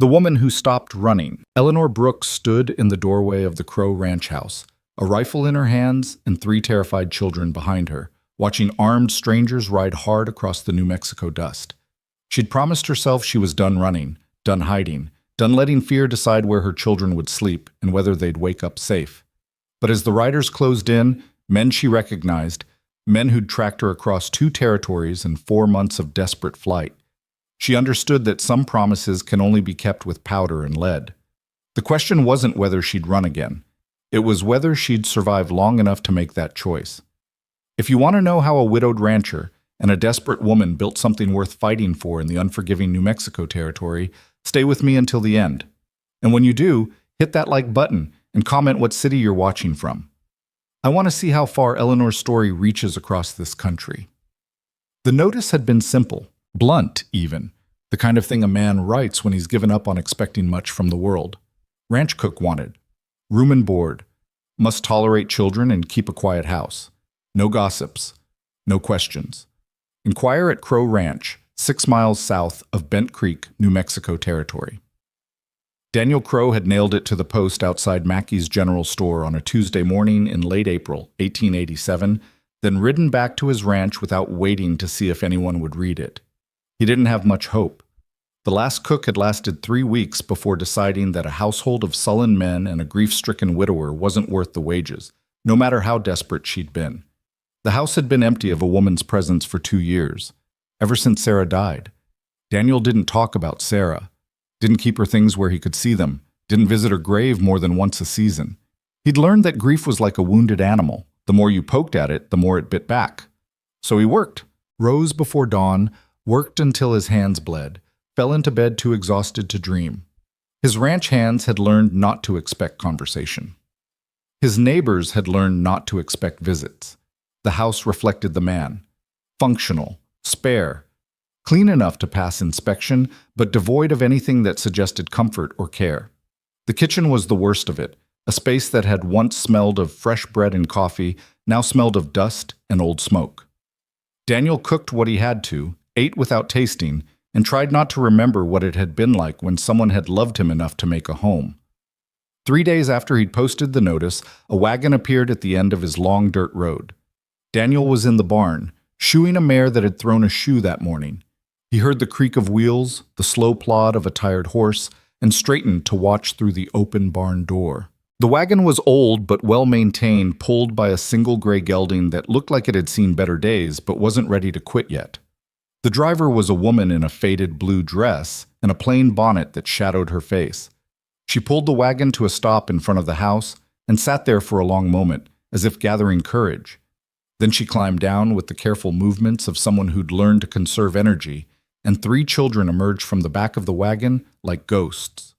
The woman who stopped running. Eleanor Brooks stood in the doorway of the Crow Ranch house, a rifle in her hands and three terrified children behind her, watching armed strangers ride hard across the New Mexico dust. She'd promised herself she was done running, done hiding, done letting fear decide where her children would sleep and whether they'd wake up safe. But as the riders closed in, men she recognized, men who'd tracked her across 2 territories and 4 months of desperate flight. She understood that some promises can only be kept with powder and lead. The question wasn't whether she'd run again. It was whether she'd survive long enough to make that choice. If you want to know how a widowed rancher and a desperate woman built something worth fighting for in the unforgiving New Mexico territory, stay with me until the end. And when you do, hit that like button and comment what city you're watching from. I want to see how far Eleanor's story reaches across this country. The notice had been simple. Blunt, even. The kind of thing a man writes when he's given up on expecting much from the world. Ranch cook wanted. Room and board. Must tolerate children and keep a quiet house. No gossips. No questions. Inquire at Crow Ranch, 6 miles south of Bent Creek, New Mexico territory. Daniel Crow had nailed it to the post outside Mackey's General Store on a Tuesday morning in late April, 1887, then ridden back to his ranch without waiting to see if anyone would read it. He didn't have much hope. The last cook had lasted 3 weeks before deciding that a household of sullen men and a grief-stricken widower wasn't worth the wages, no matter how desperate she'd been. The house had been empty of a woman's presence for 2 years, ever since Sarah died. Daniel didn't talk about Sarah, didn't keep her things where he could see them, didn't visit her grave more than once a season. He'd learned that grief was like a wounded animal. The more you poked at it, the more it bit back. So he worked, rose before dawn, worked until his hands bled, fell into bed too exhausted to dream. His ranch hands had learned not to expect conversation. His neighbors had learned not to expect visits. The house reflected the man. Functional, spare, clean enough to pass inspection, but devoid of anything that suggested comfort or care. The kitchen was the worst of it, a space that had once smelled of fresh bread and coffee, now smelled of dust and old smoke. Daniel cooked what he had to, ate without tasting, and tried not to remember what it had been like when someone had loved him enough to make a home. 3 days after he'd posted the notice, a wagon appeared at the end of his long dirt road. Daniel was in the barn, shoeing a mare that had thrown a shoe that morning. He heard the creak of wheels, the slow plod of a tired horse, and straightened to watch through the open barn door. The wagon was old but well-maintained, pulled by a single gray gelding that looked like it had seen better days but wasn't ready to quit yet. The driver was a woman in a faded blue dress and a plain bonnet that shadowed her face. She pulled the wagon to a stop in front of the house and sat there for a long moment, as if gathering courage. Then she climbed down with the careful movements of someone who'd learned to conserve energy, and 3 children emerged from the back of the wagon like ghosts.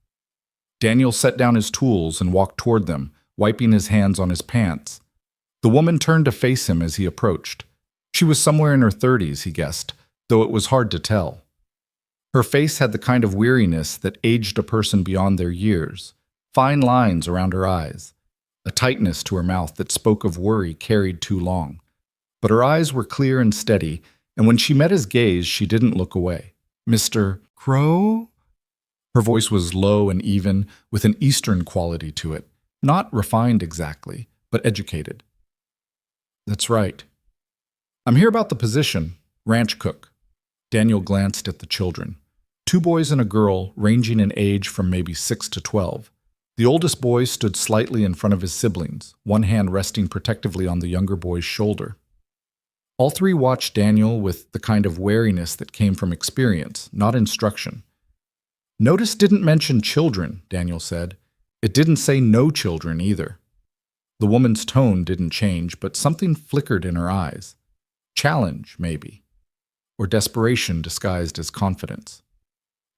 Daniel set down his tools and walked toward them, wiping his hands on his pants. The woman turned to face him as he approached. She was somewhere in her 30s, he guessed, though it was hard to tell. Her face had the kind of weariness that aged a person beyond their years, fine lines around her eyes, a tightness to her mouth that spoke of worry carried too long. But her eyes were clear and steady, and when she met his gaze, she didn't look away. "Mr. Crow?" Her voice was low and even, with an Eastern quality to it, not refined exactly, but educated. "That's right. I'm here about the position, ranch cook." Daniel glanced at the children. 2 boys and a girl, ranging in age from maybe 6 to 12. The oldest boy stood slightly in front of his siblings, one hand resting protectively on the younger boy's shoulder. All 3 watched Daniel with the kind of wariness that came from experience, not instruction. "Notice didn't mention children," Daniel said. "It didn't say no children either." The woman's tone didn't change, but something flickered in her eyes. Challenge, maybe. Or desperation disguised as confidence.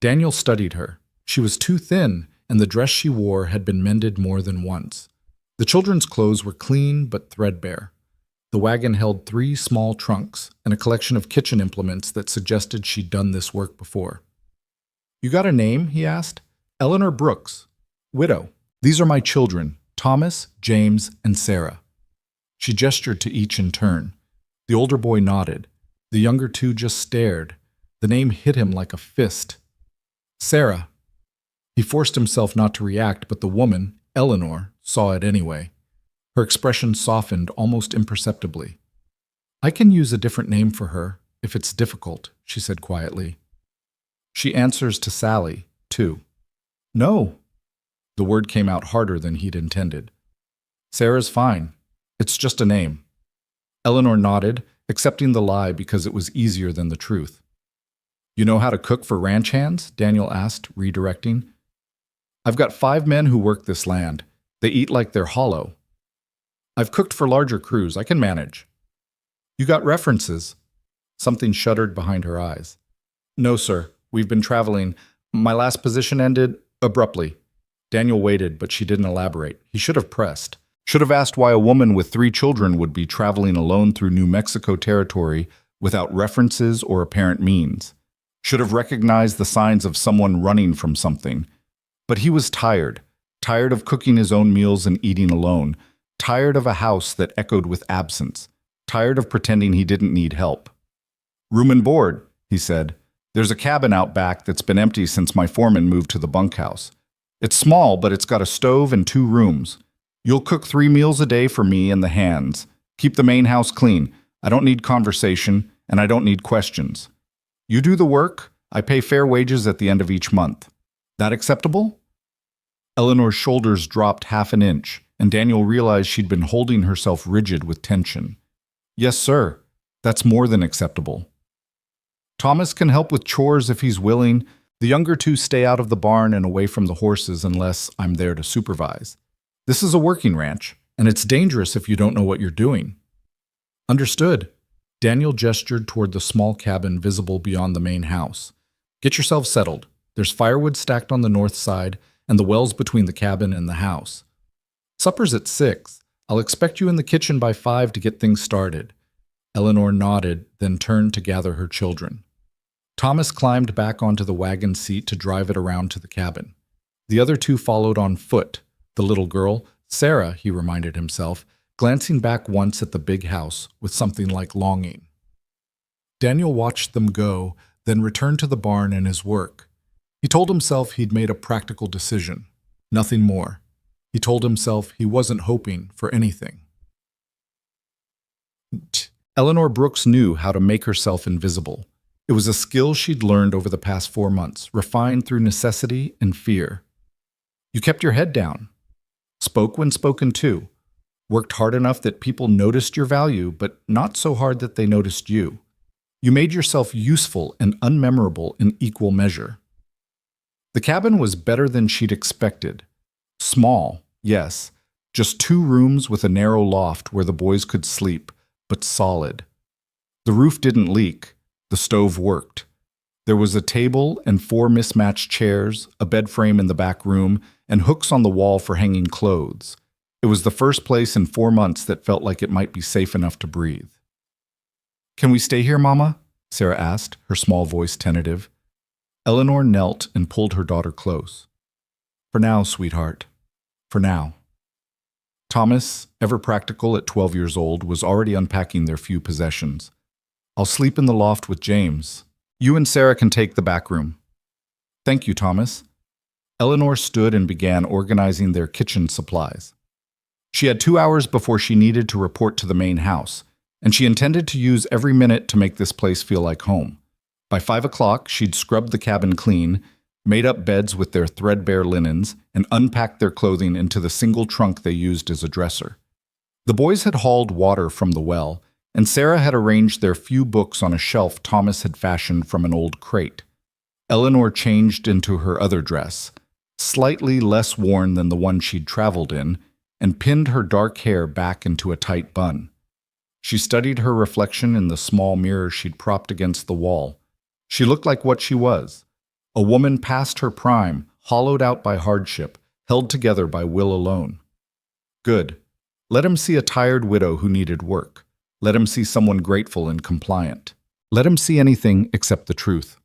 Daniel studied her. She was too thin, and the dress she wore had been mended more than once. The children's clothes were clean but threadbare. The wagon held 3 small trunks and a collection of kitchen implements that suggested she'd done this work before. "You got a name?" he asked. "Eleanor Brooks, widow. These are my children, Thomas, James, and Sarah." She gestured to each in turn. The older boy nodded. The younger 2 just stared. The name hit him like a fist. "Sarah." He forced himself not to react, but the woman, Eleanor, saw it anyway. Her expression softened almost imperceptibly. "I can use a different name for her, if it's difficult," she said quietly. "She answers to Sally, too." "No." The word came out harder than he'd intended. "Sarah's fine. It's just a name." Eleanor nodded, accepting the lie because it was easier than the truth. "You know how to cook for ranch hands?" Daniel asked, redirecting. "I've got 5 men who work this land. They eat like they're hollow. I've cooked for larger crews. I can manage." "You got references?" Something shuddered behind her eyes. "No, sir. We've been traveling. My last position ended abruptly." Daniel waited, but she didn't elaborate. He should have pressed. Should have asked why a woman with 3 children would be traveling alone through New Mexico territory without references or apparent means. Should have recognized the signs of someone running from something. But he was tired. Tired of cooking his own meals and eating alone. Tired of a house that echoed with absence. Tired of pretending he didn't need help. "Room and board," he said. "There's a cabin out back that's been empty since my foreman moved to the bunkhouse. It's small, but it's got a stove and 2 rooms. You'll cook 3 meals a day for me and the hands. Keep the main house clean. I don't need conversation, and I don't need questions. You do the work. I pay fair wages at the end of each month. That acceptable?" Eleanor's shoulders dropped half an inch, and Daniel realized she'd been holding herself rigid with tension. "Yes, sir. That's more than acceptable. Thomas can help with chores if he's willing. The younger 2 stay out of the barn and away from the horses unless I'm there to supervise. This is a working ranch, and it's dangerous if you don't know what you're doing." "Understood." Daniel gestured toward the small cabin visible beyond the main house. "Get yourselves settled. There's firewood stacked on the north side, and the well's between the cabin and the house. Supper's at 6. I'll expect you in the kitchen by 5 to get things started." Eleanor nodded, then turned to gather her children. Thomas climbed back onto the wagon seat to drive it around to the cabin. The other 2 followed on foot. The little girl, Sarah, he reminded himself, glancing back once at the big house with something like longing. Daniel watched them go, then returned to the barn and his work. He told himself he'd made a practical decision. Nothing more. He told himself he wasn't hoping for anything. Eleanor Brooks knew how to make herself invisible. It was a skill she'd learned over the past 4 months, refined through necessity and fear. You kept your head down. Spoke when spoken to. Worked hard enough that people noticed your value, but not so hard that they noticed you. You made yourself useful and unmemorable in equal measure. The cabin was better than she'd expected. Small, yes, just 2 rooms with a narrow loft where the boys could sleep, but solid. The roof didn't leak. The stove worked. There was a table and 4 mismatched chairs, a bed frame in the back room, and hooks on the wall for hanging clothes. It was the first place in 4 months that felt like it might be safe enough to breathe. "Can we stay here, Mama?" Sarah asked, her small voice tentative. Eleanor knelt and pulled her daughter close. "For now, sweetheart. For now." Thomas, ever practical at 12 years old, was already unpacking their few possessions. "I'll sleep in the loft with James. You and Sarah can take the back room." "Thank you, Thomas." Eleanor stood and began organizing their kitchen supplies. She had 2 hours before she needed to report to the main house, and she intended to use every minute to make this place feel like home. By 5 o'clock, she'd scrubbed the cabin clean, made up beds with their threadbare linens, and unpacked their clothing into the single trunk they used as a dresser. The boys had hauled water from the well, and Sarah had arranged their few books on a shelf Thomas had fashioned from an old crate. Eleanor changed into her other dress, slightly less worn than the one she'd traveled in, and pinned her dark hair back into a tight bun. She studied her reflection in the small mirror she'd propped against the wall. She looked like what she was, a woman past her prime, hollowed out by hardship, held together by will alone. Good. Let him see a tired widow who needed work. Let him see someone grateful and compliant. Let him see anything except the truth.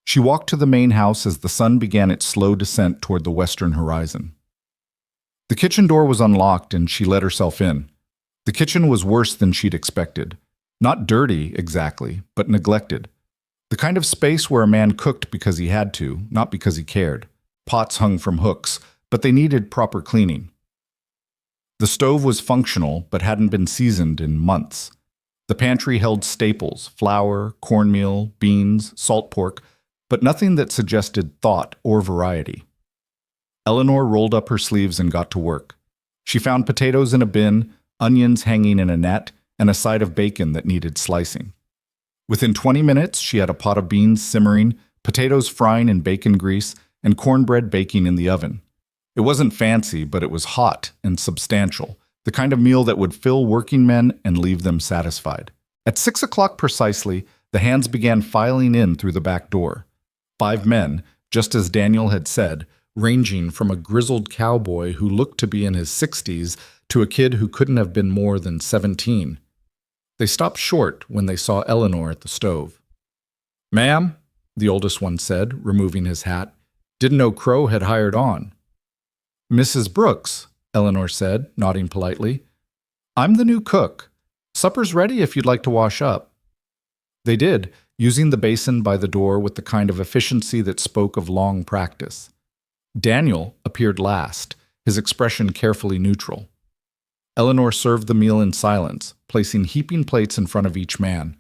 She walked to the main house as the sun began its slow descent toward the western horizon. The kitchen door was unlocked and she let herself in. The kitchen was worse than she'd expected. Not dirty, exactly, but neglected. The kind of space where a man cooked because he had to, not because he cared. Pots hung from hooks, but they needed proper cleaning. The stove was functional, but hadn't been seasoned in months. The pantry held staples, flour, cornmeal, beans, salt pork, but nothing that suggested thought or variety. Eleanor rolled up her sleeves and got to work. She found potatoes in a bin, onions hanging in a net, and a side of bacon that needed slicing. Within 20 minutes, she had a pot of beans simmering, potatoes frying in bacon grease, and cornbread baking in the oven. It wasn't fancy, but it was hot and substantial, the kind of meal that would fill working men and leave them satisfied. At 6 o'clock precisely, the hands began filing in through the back door. 5 men, just as Daniel had said, ranging from a grizzled cowboy who looked to be in his 60s to a kid who couldn't have been more than 17. They stopped short when they saw Eleanor at the stove. "Ma'am," the oldest one said, removing his hat, "didn't know Crow had hired on." "Mrs. Brooks," Eleanor said, nodding politely. "I'm the new cook. Supper's ready if you'd like to wash up." They did, using the basin by the door with the kind of efficiency that spoke of long practice. Daniel appeared last, his expression carefully neutral. Eleanor served the meal in silence, placing heaping plates in front of each man.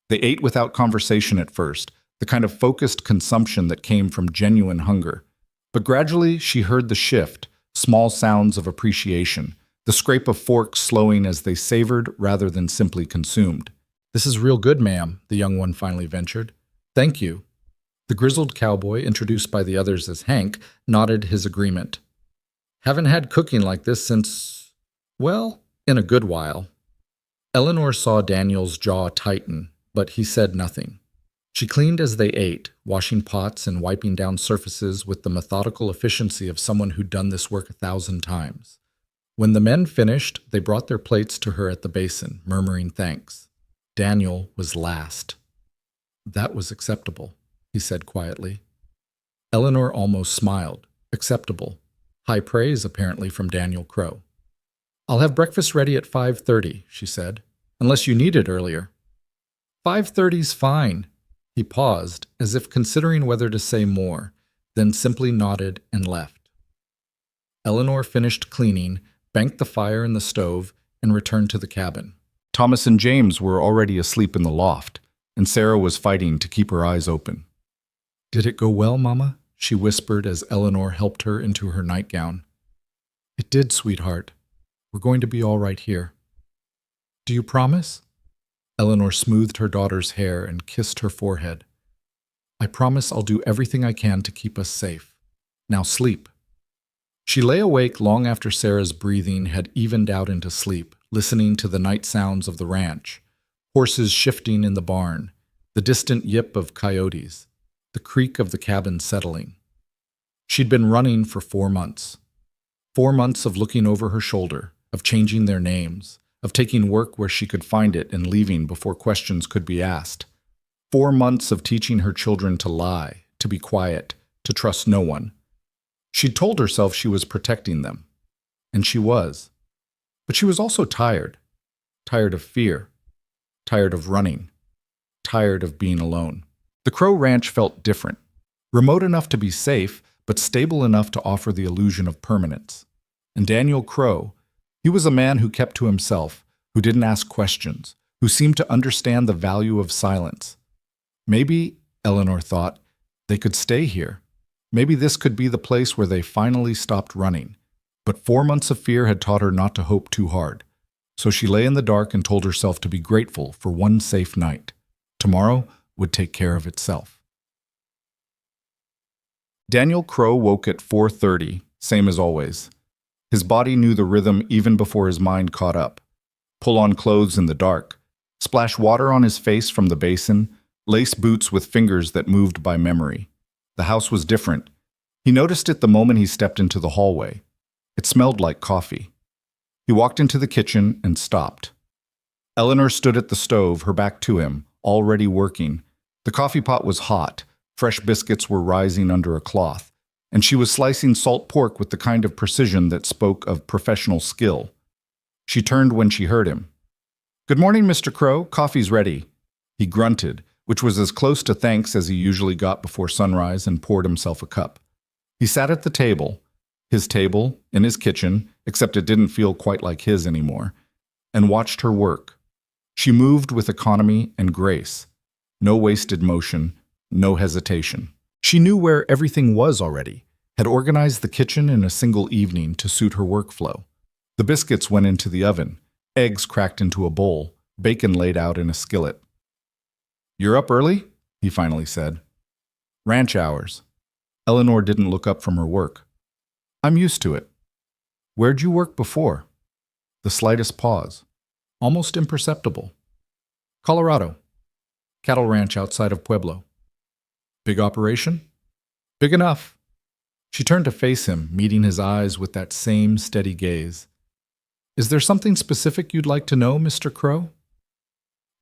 They ate without conversation at first, the kind of focused consumption that came from genuine hunger. But gradually she heard the shift, small sounds of appreciation, the scrape of forks slowing as they savored rather than simply consumed. "This is real good, ma'am," the young one finally ventured. "Thank you." The grizzled cowboy, introduced by the others as Hank, nodded his agreement. "Haven't had cooking like this since, well, in a good while." Eleanor saw Daniel's jaw tighten, but he said nothing. She cleaned as they ate, washing pots and wiping down surfaces with the methodical efficiency of someone who'd done this work 1,000 times. When the men finished, they brought their plates to her at the basin, murmuring thanks. Daniel was last. "That was acceptable," he said quietly. Eleanor almost smiled. Acceptable. High praise, apparently, from Daniel Crow. "I'll have breakfast ready at 5:30, she said, "unless you need it earlier." 5:30's fine." He paused, as if considering whether to say more, then simply nodded and left. Eleanor finished cleaning, banked the fire in the stove, and returned to the cabin. Thomas and James were already asleep in the loft, and Sarah was fighting to keep her eyes open. "Did it go well, Mama?" she whispered as Eleanor helped her into her nightgown. "It did, sweetheart. We're going to be all right here." "Do you promise?" Eleanor smoothed her daughter's hair and kissed her forehead. "I promise I'll do everything I can to keep us safe. Now sleep." She lay awake long after Sarah's breathing had evened out into sleep, listening to the night sounds of the ranch, horses shifting in the barn, the distant yip of coyotes, the creak of the cabin settling. She'd been running for 4 months. 4 months of looking over her shoulder, of changing their names, of taking work where she could find it and leaving before questions could be asked. 4 months of teaching her children to lie, to be quiet, to trust no one. She'd told herself she was protecting them, and she was. But she was also tired. Tired of fear. Tired of running. Tired of being alone. The Crow Ranch felt different. Remote enough to be safe, but stable enough to offer the illusion of permanence. And Daniel Crow, he was a man who kept to himself, who didn't ask questions, who seemed to understand the value of silence. Maybe, Eleanor thought, they could stay here. Maybe this could be the place where they finally stopped running. But 4 months of fear had taught her not to hope too hard. So she lay in the dark and told herself to be grateful for one safe night. Tomorrow would take care of itself. Daniel Crow woke at 4:30, same as always. His body knew the rhythm even before his mind caught up. Pull on clothes in the dark, splash water on his face from the basin, lace boots with fingers that moved by memory. The house was different. He noticed it the moment he stepped into the hallway. It smelled like coffee. He walked into the kitchen and stopped. Eleanor stood at the stove, her back to him, already working. The coffee pot was hot. Fresh biscuits were rising under a cloth, and she was slicing salt pork with the kind of precision that spoke of professional skill. She turned when she heard him. "Good morning, Mr. Crow. Coffee's ready." He grunted, which was as close to thanks as he usually got before sunrise, and poured himself a cup. He sat at the table, his table, in his kitchen, except it didn't feel quite like his anymore, and watched her work. She moved with economy and grace. No wasted motion, no hesitation. She knew where everything was already, had organized the kitchen in a single evening to suit her workflow. The biscuits went into the oven, eggs cracked into a bowl, bacon laid out in a skillet. "You're up early?" he finally said. "Ranch hours." Eleanor didn't look up from her work. "I'm used to it." "Where'd you work before?" The slightest pause, almost imperceptible. "Colorado. Cattle ranch outside of Pueblo." "Big operation?" "Big enough." She turned to face him, meeting his eyes with that same steady gaze. "Is there something specific you'd like to know, Mr. Crow?"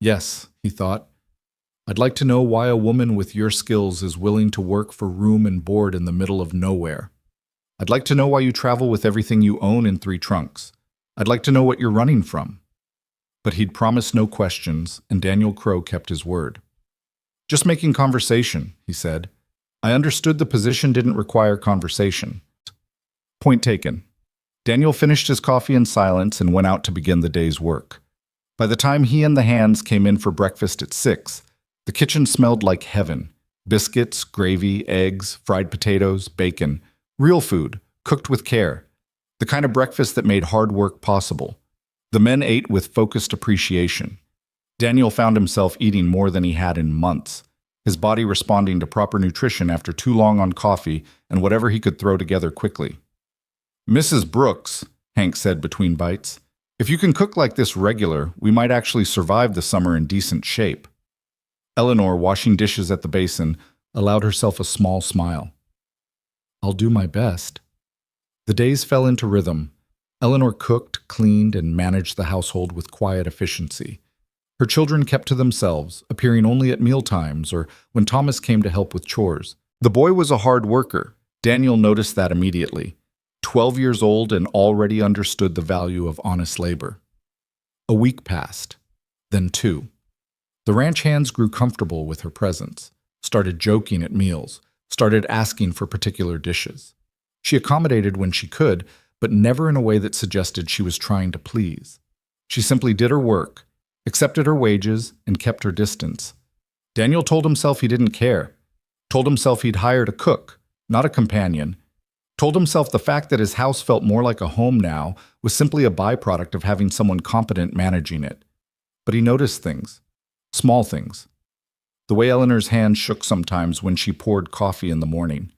"Yes," he thought. "I'd like to know why a woman with your skills is willing to work for room and board in the middle of nowhere. I'd like to know why you travel with everything you own in 3 trunks. I'd like to know what you're running from." But he'd promised no questions, and Daniel Crow kept his word. "Just making conversation," he said. "I understood the position didn't require conversation." Point taken. Daniel finished his coffee in silence and went out to begin the day's work. By the time he and the hands came in for breakfast at 6, the kitchen smelled like heaven. Biscuits, gravy, eggs, fried potatoes, bacon. Real food, cooked with care. The kind of breakfast that made hard work possible. The men ate with focused appreciation. Daniel found himself eating more than he had in months, his body responding to proper nutrition after too long on coffee and whatever he could throw together quickly. "Mrs. Brooks," Hank said between bites, "if you can cook like this regular, we might actually survive the summer in decent shape." Eleanor, washing dishes at the basin, allowed herself a small smile. "I'll do my best." The days fell into rhythm. Eleanor cooked, cleaned, and managed the household with quiet efficiency. Her children kept to themselves, appearing only at mealtimes or when Thomas came to help with chores. The boy was a hard worker. Daniel noticed that immediately. 12 years old and already understood the value of honest labor. A week passed, then 2. The ranch hands grew comfortable with her presence, started joking at meals, started asking for particular dishes. She accommodated when she could, but never in a way that suggested she was trying to please. She simply did her work, accepted her wages, and kept her distance. Daniel told himself he didn't care, told himself he'd hired a cook, not a companion, told himself the fact that his house felt more like a home now was simply a byproduct of having someone competent managing it. But he noticed things, small things. The way Eleanor's hand shook sometimes when she poured coffee in the morning.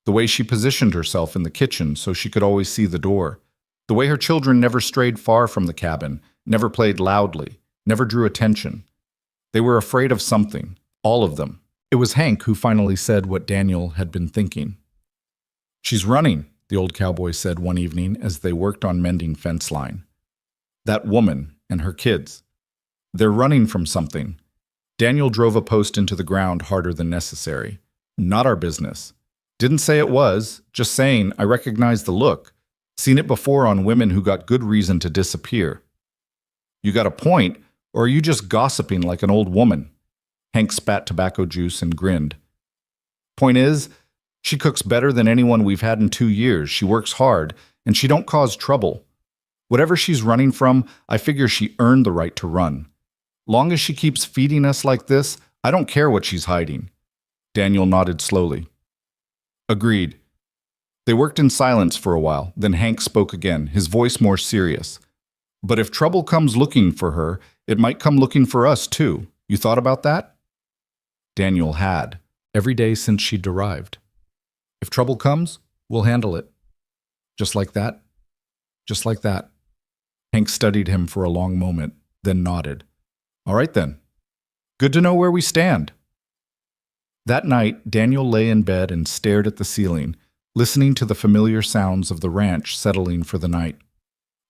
The way she positioned herself in the kitchen so she could always see the door. The way her children never strayed far from the cabin, never played loudly, never drew attention. They were afraid of something, all of them. It was Hank who finally said what Daniel had been thinking. "She's running," the old cowboy said one evening as they worked on mending fence line. "That woman and her kids. They're running from something." Daniel drove a post into the ground harder than necessary. "Not our business." Didn't say it was, just saying I recognize the look. Seen it before on women who got good reason to disappear. "You got a point, or are you just gossiping like an old woman?" Hank spat tobacco juice and grinned. "Point is, she cooks better than anyone we've had in 2 years. She works hard, and she don't cause trouble. Whatever she's running from, I figure she earned the right to run. Long as she keeps feeding us like this, I don't care what she's hiding." Daniel nodded slowly. "Agreed." They worked in silence for a while, then Hank spoke again, his voice more serious. "But if trouble comes looking for her, it might come looking for us too. You thought about that?" Daniel had, every day since she'd arrived. "If trouble comes, we'll handle it." "Just like that?" "Just like that." Hank studied him for a long moment, then nodded. "All right then. Good to know where we stand." That night, Daniel lay in bed and stared at the ceiling, listening to the familiar sounds of the ranch settling for the night.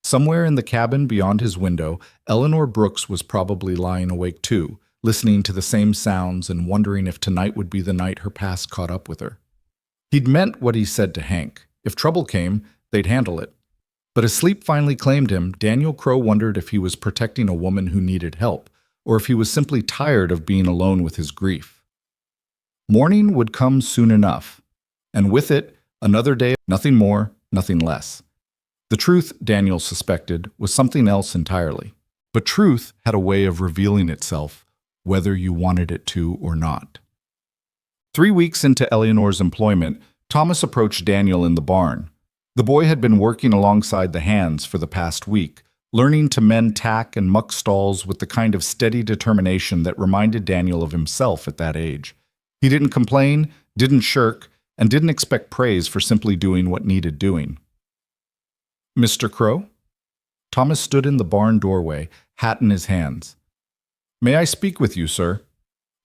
Somewhere in the cabin beyond his window, Eleanor Brooks was probably lying awake too, listening to the same sounds and wondering if tonight would be the night her past caught up with her. He'd meant what he said to Hank. If trouble came, they'd handle it. But as sleep finally claimed him, Daniel Crow wondered if he was protecting a woman who needed help, or if he was simply tired of being alone with his grief. Morning would come soon enough, and with it, Another day, nothing more, nothing less. The truth, Daniel suspected, was something else entirely. But truth had a way of revealing itself, whether you wanted it to or not. 3 weeks into Eleanor's employment, Thomas approached Daniel in the barn. The boy had been working alongside the hands for the past week, learning to mend tack and muck stalls with the kind of steady determination that reminded Daniel of himself at that age. He didn't complain, didn't shirk, and didn't expect praise for simply doing what needed doing. "Mr. Crow?" Thomas stood in the barn doorway, hat in his hands. "May I speak with you, sir?"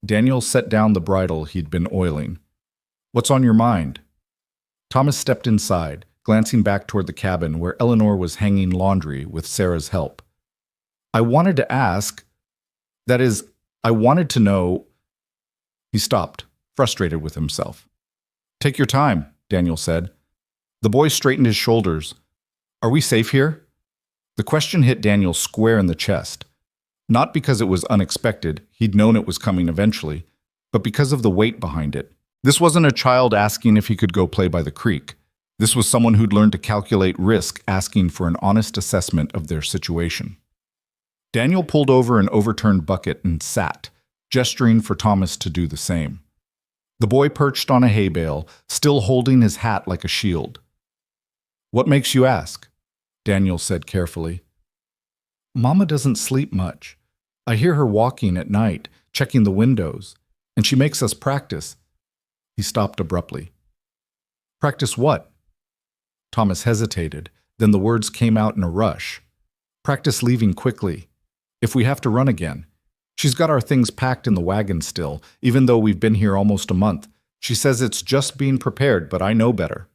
Daniel set down the bridle he'd been oiling. "What's on your mind?" Thomas stepped inside, glancing back toward the cabin where Eleanor was hanging laundry with Sarah's help. "I wanted to ask, that is, I wanted to know—" He stopped, frustrated with himself. "Take your time," Daniel said. The boy straightened his shoulders. "Are we safe here?" The question hit Daniel square in the chest. Not because it was unexpected, he'd known it was coming eventually, but because of the weight behind it. This wasn't a child asking if he could go play by the creek. This was someone who'd learned to calculate risk, asking for an honest assessment of their situation. Daniel pulled over an overturned bucket and sat, gesturing for Thomas to do the same. The boy perched on a hay bale, still holding his hat like a shield. "What makes you ask?" Daniel said carefully. "Mama doesn't sleep much. I hear her walking at night, checking the windows, and she makes us practice." He stopped abruptly. "Practice what?" Thomas hesitated, then the words came out in a rush. "Practice leaving quickly. If we have to run again. She's got our things packed in the wagon still, even though we've been here almost a month. She says it's just being prepared, but I know better."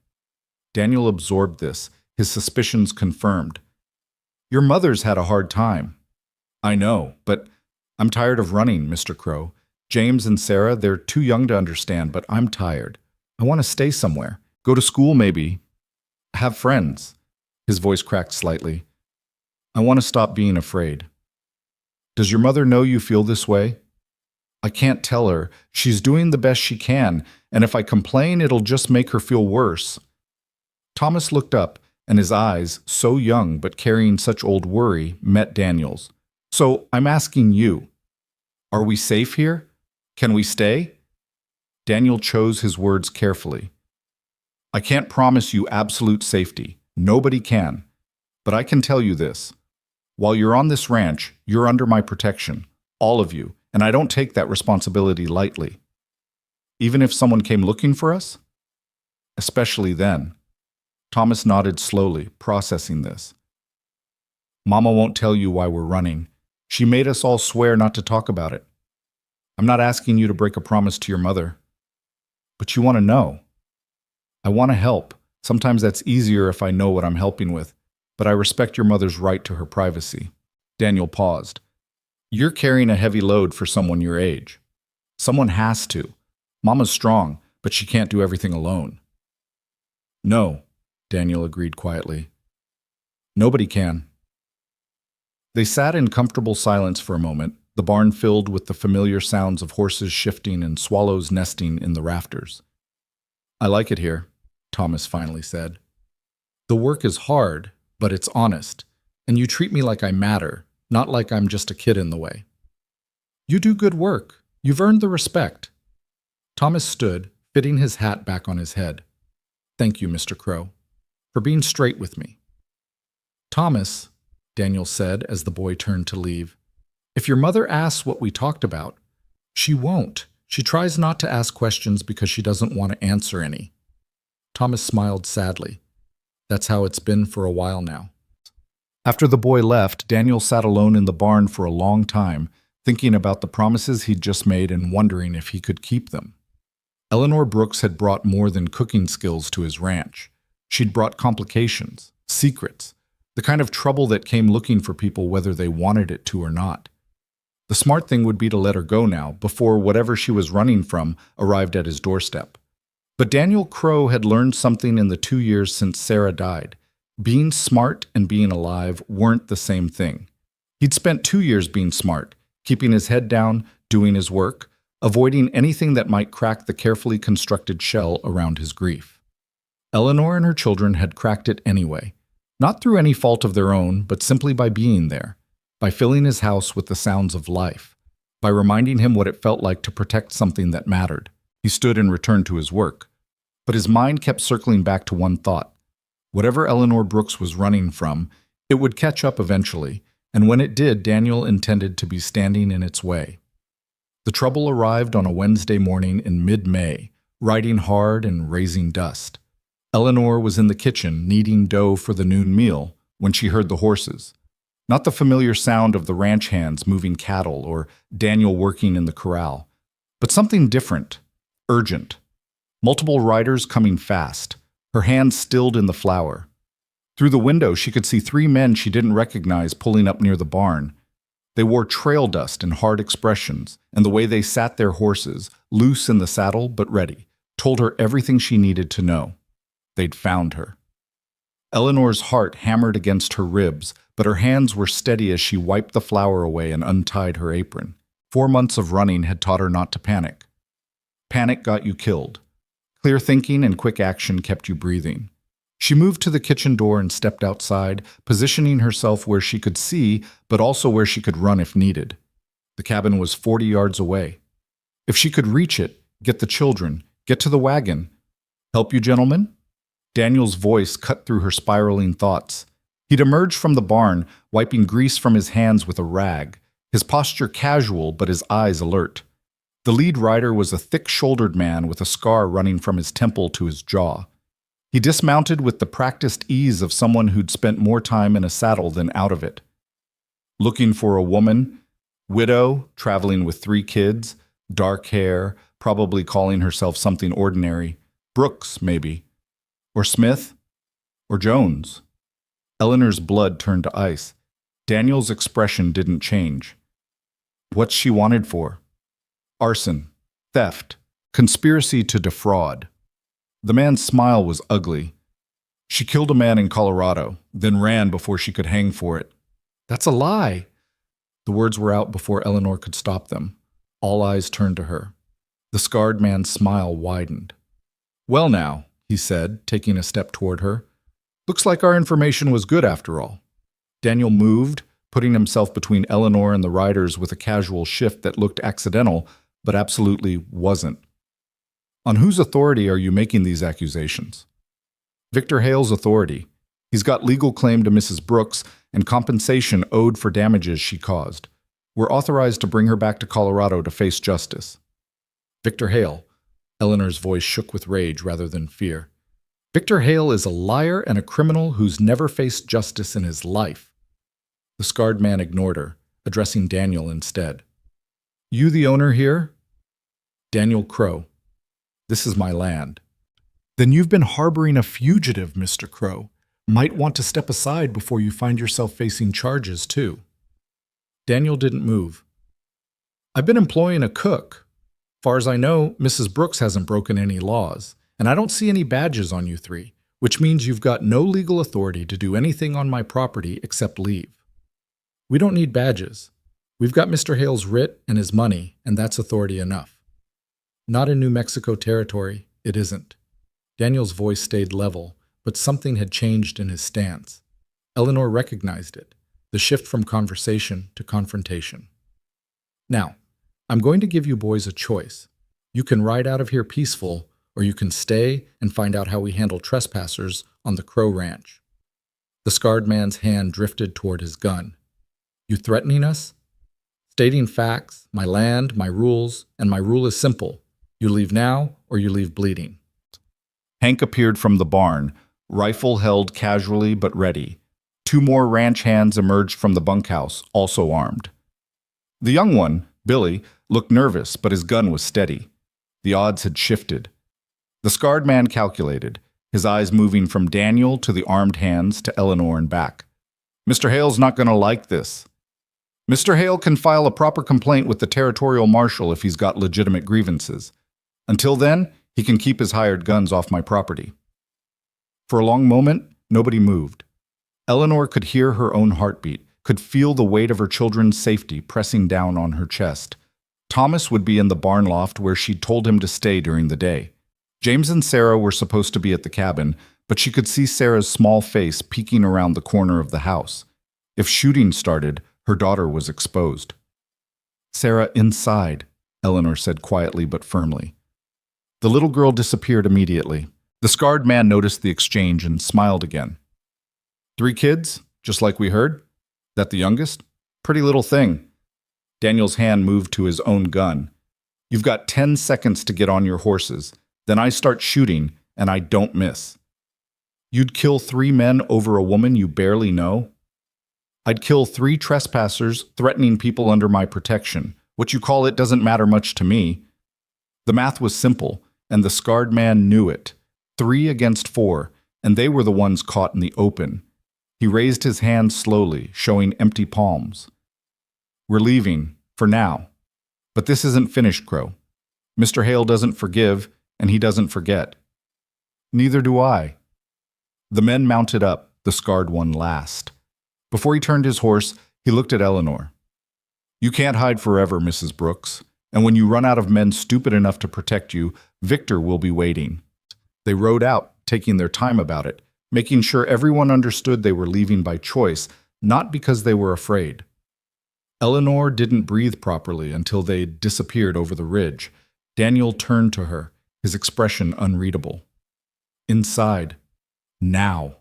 Daniel absorbed this, his suspicions confirmed. "Your mother's had a hard time." "I know, but I'm tired of running, Mr. Crow. James and Sarah, they're too young to understand, but I'm tired. I want to stay somewhere. Go to school, maybe. Have friends." His voice cracked slightly. "I want to stop being afraid." "Does your mother know you feel this way?" "I can't tell her. She's doing the best she can, and if I complain, it'll just make her feel worse." Thomas looked up, and his eyes, so young but carrying such old worry, met Daniel's. "So I'm asking you, are we safe here? Can we stay?" Daniel chose his words carefully. "I can't promise you absolute safety. Nobody can. But I can tell you this. While you're on this ranch, you're under my protection, all of you, and I don't take that responsibility lightly. Even if someone came looking for us? Especially then." Thomas nodded slowly, processing this. "Mama won't tell you why we're running. She made us all swear not to talk about it. I'm not asking you to break a promise to your mother. But you want to know. I want to help. Sometimes that's easier if I know what I'm helping with, but I respect your mother's right to her privacy." Daniel paused. "You're carrying a heavy load for someone your age. Someone has to. Mama's strong, but she can't do everything alone." "No," Daniel agreed quietly. "Nobody can." They sat in comfortable silence for a moment, the barn filled with the familiar sounds of horses shifting and swallows nesting in the rafters. "I like it here," Thomas finally said. "The work is hard, but it's honest, and you treat me like I matter, not like I'm just a kid in the way. You do good work. You've earned the respect." Thomas stood, fitting his hat back on his head. "Thank you, Mr. Crow, for being straight with me." "Thomas," Daniel said as the boy turned to leave, "if your mother asks what we talked about, she won't. She tries not to ask questions because she doesn't want to answer any." Thomas smiled sadly. That's how it's been for a while now. After the boy left, Daniel sat alone in the barn for a long time, thinking about the promises he'd just made and wondering if he could keep them. Eleanor Brooks had brought more than cooking skills to his ranch. She'd brought complications, secrets, the kind of trouble that came looking for people whether they wanted it to or not. The smart thing would be to let her go now, before whatever she was running from arrived at his doorstep. But Daniel Crow had learned something in the 2 years since Sarah died. Being smart and being alive weren't the same thing. He'd spent 2 years being smart, keeping his head down, doing his work, avoiding anything that might crack the carefully constructed shell around his grief. Eleanor and her children had cracked it anyway, not through any fault of their own, but simply by being there, by filling his house with the sounds of life, by reminding him what it felt like to protect something that mattered. He stood and returned to his work, but his mind kept circling back to one thought. Whatever Eleanor Brooks was running from, it would catch up eventually, and when it did, Daniel intended to be standing in its way. The trouble arrived on a Wednesday morning in mid-May, riding hard and raising dust. Eleanor was in the kitchen kneading dough for the noon meal when she heard the horses. Not the familiar sound of the ranch hands moving cattle or Daniel working in the corral, but something different, urgent. Multiple riders coming fast, her hands stilled in the flour. Through the window, she could see 3 men she didn't recognize pulling up near the barn. They wore trail dust and hard expressions, and the way they sat their horses, loose in the saddle but ready, told her everything she needed to know. They'd found her. Eleanor's heart hammered against her ribs, but her hands were steady as she wiped the flour away and untied her apron. 4 months of running had taught her not to panic. Panic got you killed. Clear thinking and quick action kept you breathing. She moved to the kitchen door and stepped outside, positioning herself where she could see, but also where she could run if needed. The cabin was 40 yards away. If she could reach it, get the children, get to the wagon. Help you, gentlemen? Daniel's voice cut through her spiraling thoughts. He'd emerged from the barn, wiping grease from his hands with a rag, his posture casual but his eyes alert. The lead rider was a thick-shouldered man with a scar running from his temple to his jaw. He dismounted with the practiced ease of someone who'd spent more time in a saddle than out of it. Looking for a woman, widow, traveling with 3 kids, dark hair, probably calling herself something ordinary. Brooks, maybe. Or Smith? Or Jones? Eleanor's blood turned to ice. Daniel's expression didn't change. What's she wanted for? Arson, theft, conspiracy to defraud. The man's smile was ugly. She killed a man in Colorado, then ran before she could hang for it. That's a lie. The words were out before Eleanor could stop them. All eyes turned to her. The scarred man's smile widened. Well now, he said, taking a step toward her. Looks like our information was good after all. Daniel moved, putting himself between Eleanor and the riders with a casual shift that looked accidental, but absolutely wasn't. On whose authority are you making these accusations? Victor Hale's authority. He's got legal claim to Mrs. Brooks and compensation owed for damages she caused. We're authorized to bring her back to Colorado to face justice. Victor Hale. Eleanor's voice shook with rage rather than fear. Victor Hale is a liar and a criminal who's never faced justice in his life. The scarred man ignored her, addressing Daniel instead. You the owner here? Daniel Crow. This is my land. Then you've been harboring a fugitive, Mr. Crow. Might want to step aside before you find yourself facing charges, too. Daniel didn't move. I've been employing a cook. Far as I know, Mrs. Brooks hasn't broken any laws, and I don't see any badges on you 3, which means you've got no legal authority to do anything on my property except leave. We don't need badges. We've got Mr. Hale's writ and his money, and that's authority enough. Not in New Mexico territory, it isn't. Daniel's voice stayed level, but something had changed in his stance. Eleanor recognized it, the shift from conversation to confrontation. Now, I'm going to give you boys a choice. You can ride out of here peaceful, or you can stay and find out how we handle trespassers on the Crow Ranch. The scarred man's hand drifted toward his gun. You threatening us? Stating facts, my land, my rules, and my rule is simple. You leave now, or you leave bleeding. Hank appeared from the barn, rifle held casually but ready. 2 more ranch hands emerged from the bunkhouse, also armed. The young one, Billy, looked nervous, but his gun was steady. The odds had shifted. The scarred man calculated, his eyes moving from Daniel to the armed hands to Eleanor and back. Mr. Hale's not going to like this. Mr. Hale can file a proper complaint with the territorial marshal if he's got legitimate grievances. Until then, he can keep his hired guns off my property. For a long moment, nobody moved. Eleanor could hear her own heartbeat, could feel the weight of her children's safety pressing down on her chest. Thomas would be in the barn loft where she'd told him to stay during the day. James and Sarah were supposed to be at the cabin, but she could see Sarah's small face peeking around the corner of the house. If shooting started, her daughter was exposed. "Sarah, inside," Eleanor said quietly but firmly. The little girl disappeared immediately. The scarred man noticed the exchange and smiled again. "3 kids, just like we heard? That the youngest? Pretty little thing." Daniel's hand moved to his own gun. "You've got 10 seconds to get on your horses. Then I start shooting, and I don't miss." "You'd kill 3 men over a woman you barely know?" "I'd kill 3 trespassers threatening people under my protection. What you call it doesn't matter much to me." The math was simple, and the scarred man knew it. 3 against 4, and they were the ones caught in the open. He raised his hand slowly, showing empty palms. "We're leaving, for now. But this isn't finished, Crow. Mr. Hale doesn't forgive, and he doesn't forget. Neither do I." The men mounted up, the scarred one last. Before he turned his horse, he looked at Eleanor. "You can't hide forever, Mrs. Brooks, and when you run out of men stupid enough to protect you, Victor will be waiting." They rode out, taking their time about it, making sure everyone understood they were leaving by choice, not because they were afraid. Eleanor didn't breathe properly until they disappeared over the ridge. Daniel turned to her, his expression unreadable. "Inside. Now."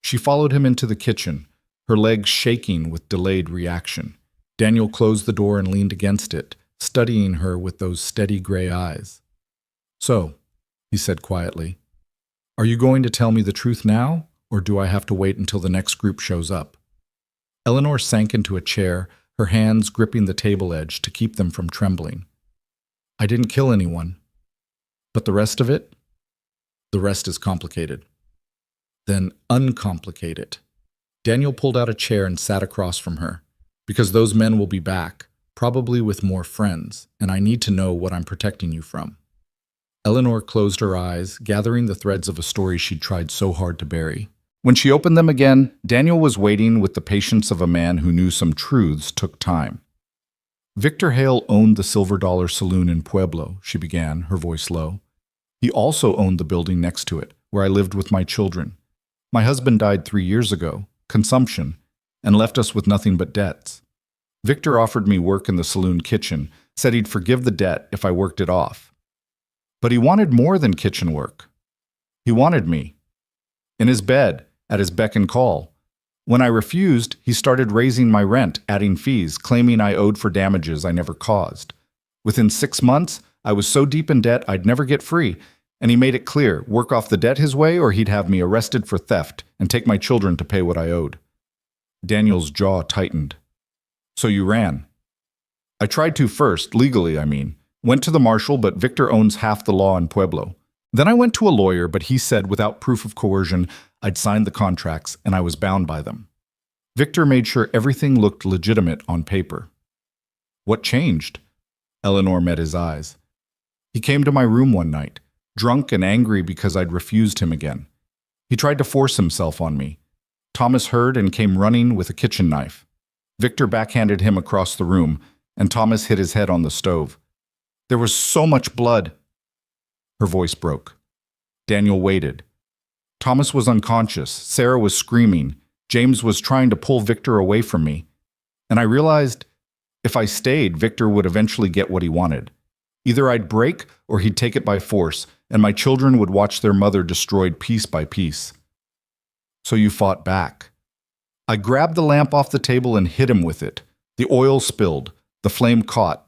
She followed him into the kitchen, her legs shaking with delayed reaction. Daniel closed the door and leaned against it, studying her with those steady gray eyes. "So," he said quietly, "are you going to tell me the truth now, or do I have to wait until the next group shows up?" Eleanor sank into a chair, her hands gripping the table edge to keep them from trembling. "I didn't kill anyone. But the rest of it? The rest is complicated." "Then uncomplicate it." Daniel pulled out a chair and sat across from her. "Because those men will be back, probably with more friends, and I need to know what I'm protecting you from." Eleanor closed her eyes, gathering the threads of a story she'd tried so hard to bury. When she opened them again, Daniel was waiting with the patience of a man who knew some truths took time. "Victor Hale owned the Silver Dollar Saloon in Pueblo," she began, her voice low. "He also owned the building next to it, where I lived with my children. My husband died 3 years ago, consumption, and left us with nothing but debts. Victor offered me work in the saloon kitchen, said he'd forgive the debt if I worked it off. But he wanted more than kitchen work. He wanted me. In his bed, at his beck and call. When I refused, he started raising my rent, adding fees, claiming I owed for damages I never caused. Within 6 months, I was so deep in debt I'd never get free, and he made it clear, work off the debt his way or he'd have me arrested for theft and take my children to pay what I owed." Daniel's jaw tightened. "So you ran?" "I tried to first, legally, I mean. Went to the marshal, but Victor owns half the law in Pueblo. Then I went to a lawyer, but he said without proof of coercion, I'd signed the contracts and I was bound by them. Victor made sure everything looked legitimate on paper." "What changed?" Eleanor met his eyes. "He came to my room one night, drunk and angry because I'd refused him again. He tried to force himself on me. Thomas heard and came running with a kitchen knife. Victor backhanded him across the room, and Thomas hit his head on the stove. There was so much blood." Her voice broke. Daniel waited. Thomas was unconscious. Sarah was screaming. James was trying to pull Victor away from me. And I realized if I stayed, Victor would eventually get what he wanted. Either I'd break or he'd take it by force, and my children would watch their mother destroyed piece by piece. "So you fought back." "I grabbed the lamp off the table and hit him with it. The oil spilled. The flame caught.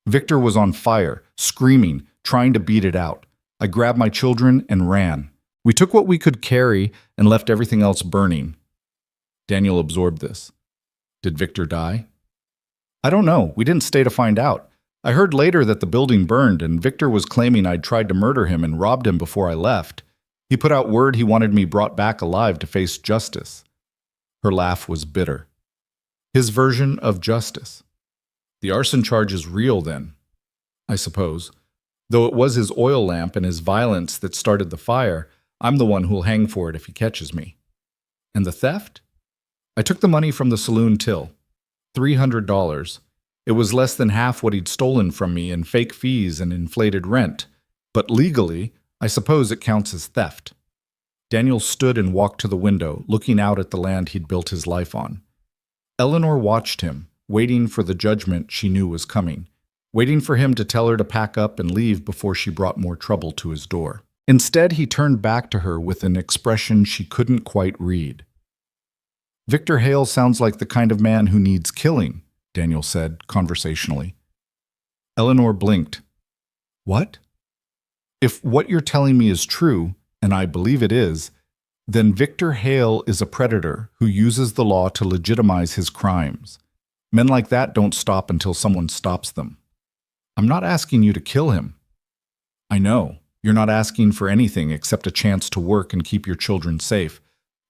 Victor was on fire, screaming, trying to beat it out. I grabbed my children and ran. We took what we could carry and left everything else burning." Daniel absorbed this. "Did Victor die?" "I don't know. We didn't stay to find out. I heard later that the building burned and Victor was claiming I'd tried to murder him and robbed him before I left. He put out word he wanted me brought back alive to face justice." Her laugh was bitter. "His version of justice. The arson charge is real then, I suppose. Though it was his oil lamp and his violence that started the fire, I'm the one who'll hang for it if he catches me." "And the theft?" "I took the money from the saloon till. $300. It was less than half what he'd stolen from me in fake fees and inflated rent. But legally, I suppose it counts as theft. Daniel stood and walked to the window, looking out at the land he'd built his life on. Eleanor watched him, waiting for the judgment she knew was coming, waiting for him to tell her to pack up and leave before she brought more trouble to his door. Instead, he turned back to her with an expression she couldn't quite read. "Victor Hale sounds like the kind of man who needs killing," Daniel said conversationally. Eleanor blinked. "What?" "If what you're telling me is true, and I believe it is, then Victor Hale is a predator who uses the law to legitimize his crimes. Men like that don't stop until someone stops them. I'm not asking you to kill him. I know, you're not asking for anything except a chance to work and keep your children safe.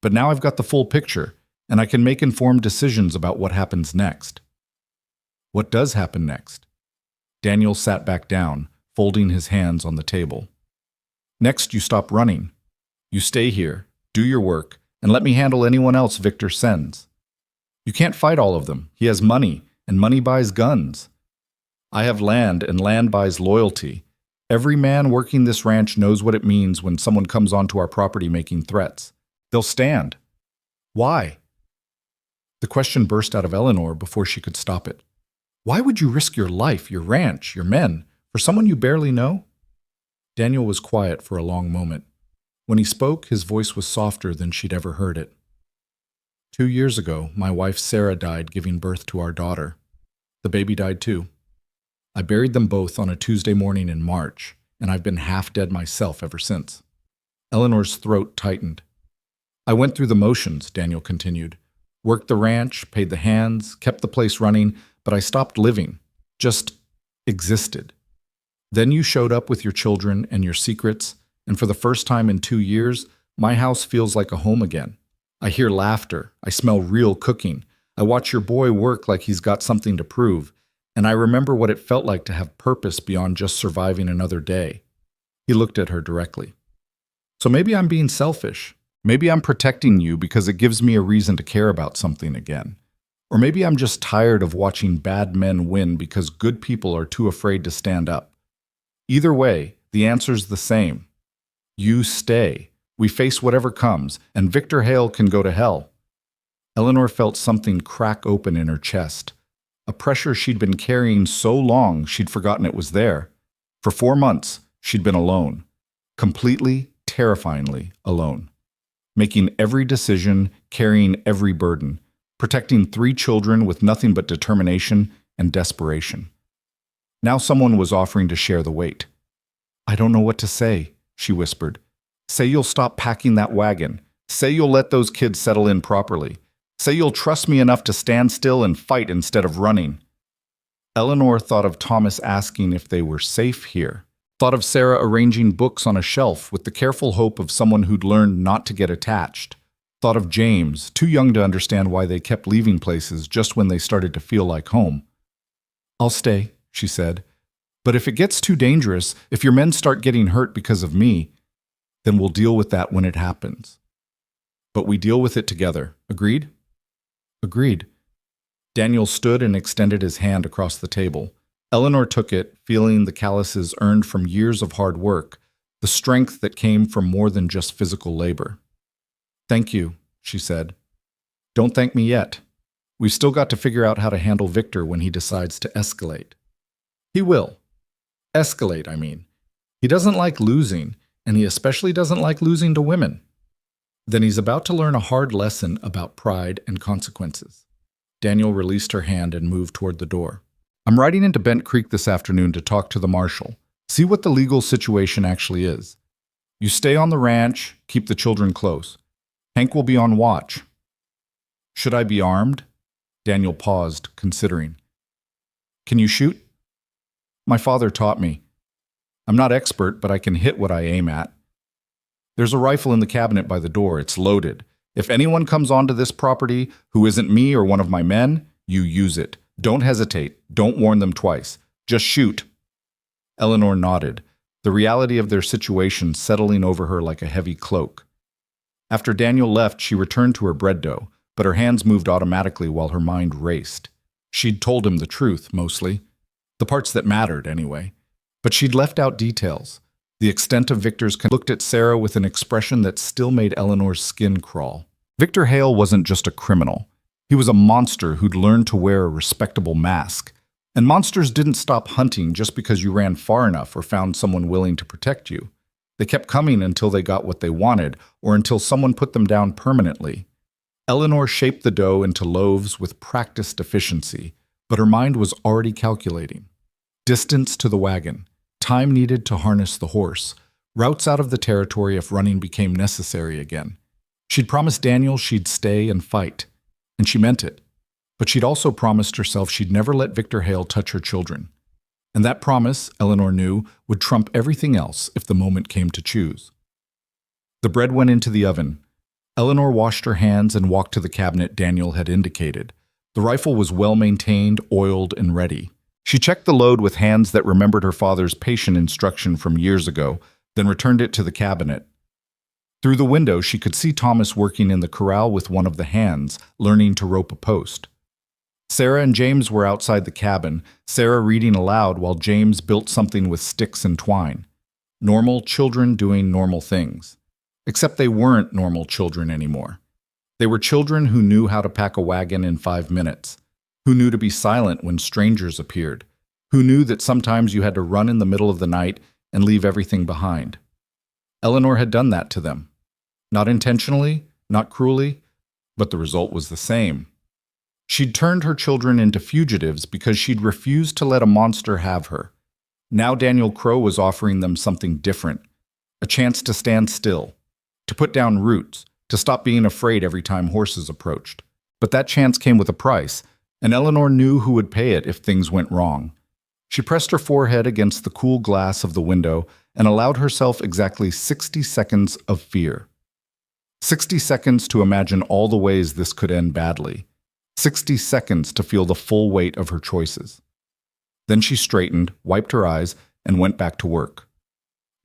But now I've got the full picture, and I can make informed decisions about what happens next." "What does happen next?" Daniel sat back down, folding his hands on the table. "Next, you stop running. You stay here, do your work, and let me handle anyone else Victor sends. You can't fight all of them. He has money, and money buys guns. I have land, and land buys loyalty. Every man working this ranch knows what it means when someone comes onto our property making threats. They'll stand." "Why?" The question burst out of Eleanor before she could stop it. "Why would you risk your life, your ranch, your men, for someone you barely know?" Daniel was quiet for a long moment. When he spoke, his voice was softer than she'd ever heard it. 2 years ago, my wife Sarah died giving birth to our daughter. The baby died too. I buried them both on a Tuesday morning in March, and I've been half dead myself ever since." Eleanor's throat tightened. "I went through the motions," Daniel continued. "Worked the ranch, paid the hands, kept the place running, but I stopped living. Just existed. Then you showed up with your children and your secrets, and for the first time in 2 years, my house feels like a home again. I hear laughter. I smell real cooking. I watch your boy work like he's got something to prove, and I remember what it felt like to have purpose beyond just surviving another day." He looked at her directly. "So maybe I'm being selfish. Maybe I'm protecting you because it gives me a reason to care about something again. Or maybe I'm just tired of watching bad men win because good people are too afraid to stand up. Either way, the answer's the same. You stay. We face whatever comes, and Victor Hale can go to hell." Eleanor felt something crack open in her chest. A pressure she'd been carrying so long she'd forgotten it was there. For 4 months, she'd been alone. Completely, terrifyingly alone. Making every decision, carrying every burden. Protecting 3 children with nothing but determination and desperation. Now someone was offering to share the weight. "I don't know what to say," she whispered. "Say you'll stop packing that wagon. Say you'll let those kids settle in properly. Say you'll trust me enough to stand still and fight instead of running." Eleanor thought of Thomas asking if they were safe here. Thought of Sarah arranging books on a shelf with the careful hope of someone who'd learned not to get attached. Thought of James, too young to understand why they kept leaving places just when they started to feel like home. "I'll stay," she said. "But if it gets too dangerous, if your men start getting hurt because of me, then we'll deal with that when it happens. But we deal with it together. Agreed?" "Agreed." Daniel stood and extended his hand across the table. Eleanor took it, feeling the calluses earned from years of hard work, the strength that came from more than just physical labor. "Thank you," she said. "Don't thank me yet. We've still got to figure out how to handle Victor when he decides to escalate." "He will. Escalate, I mean. He doesn't like losing, and he especially doesn't like losing to women. Then he's about to learn a hard lesson about pride and consequences." Daniel released her hand and moved toward the door. "I'm riding into Bent Creek this afternoon to talk to the marshal. See what the legal situation actually is. You stay on the ranch, keep the children close. Hank will be on watch." "Should I be armed?" Daniel paused, considering. "Can you shoot?" "My father taught me. I'm not expert, but I can hit what I aim at. There's a rifle in the cabinet by the door. It's loaded. If anyone comes onto this property who isn't me or one of my men, you use it. Don't hesitate. Don't warn them twice. Just shoot." Eleanor nodded, the reality of their situation settling over her like a heavy cloak. After Daniel left, she returned to her bread dough, but her hands moved automatically while her mind raced. She'd told him the truth, mostly. The parts that mattered, anyway. But she'd left out details. The extent of Victor's looked at Sarah with an expression that still made Eleanor's skin crawl. Victor Hale wasn't just a criminal. He was a monster who'd learned to wear a respectable mask. And monsters didn't stop hunting just because you ran far enough or found someone willing to protect you. They kept coming until they got what they wanted or until someone put them down permanently. Eleanor shaped the dough into loaves with practiced efficiency, but her mind was already calculating. Distance to the wagon, time needed to harness the horse, routes out of the territory if running became necessary again. She'd promised Daniel she'd stay and fight, and she meant it. But she'd also promised herself she'd never let Victor Hale touch her children. And that promise, Eleanor knew, would trump everything else if the moment came to choose. The bread went into the oven. Eleanor washed her hands and walked to the cabinet Daniel had indicated. The rifle was well maintained, oiled, and ready. She checked the load with hands that remembered her father's patient instruction from years ago, then returned it to the cabinet. Through the window, she could see Thomas working in the corral with one of the hands, learning to rope a post. Sarah and James were outside the cabin, Sarah reading aloud while James built something with sticks and twine. Normal children doing normal things. Except they weren't normal children anymore. They were children who knew how to pack a wagon in 5 minutes, who knew to be silent when strangers appeared, who knew that sometimes you had to run in the middle of the night and leave everything behind. Eleanor had done that to them. Not intentionally, not cruelly, but the result was the same. She'd turned her children into fugitives because she'd refused to let a monster have her. Now Daniel Crow was offering them something different, a chance to stand still, to put down roots, to stop being afraid every time horses approached. But that chance came with a price, and Eleanor knew who would pay it if things went wrong. She pressed her forehead against the cool glass of the window and allowed herself exactly 60 seconds of fear. 60 seconds to imagine all the ways this could end badly. 60 seconds to feel the full weight of her choices. Then she straightened, wiped her eyes, and went back to work.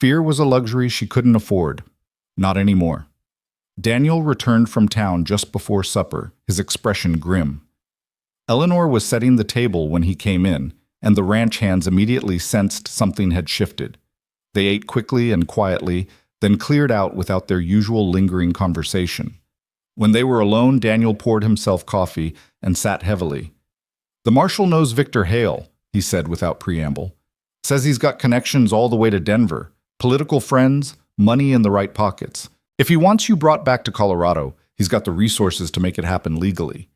Fear was a luxury she couldn't afford. Not anymore. Daniel returned from town just before supper, his expression grim. Eleanor was setting the table when he came in, and the ranch hands immediately sensed something had shifted. They ate quickly and quietly, then cleared out without their usual lingering conversation. When they were alone, Daniel poured himself coffee and sat heavily. "The marshal knows Victor Hale," he said without preamble. "Says he's got connections all the way to Denver, political friends, money in the right pockets. If he wants you brought back to Colorado, he's got the resources to make it happen legally."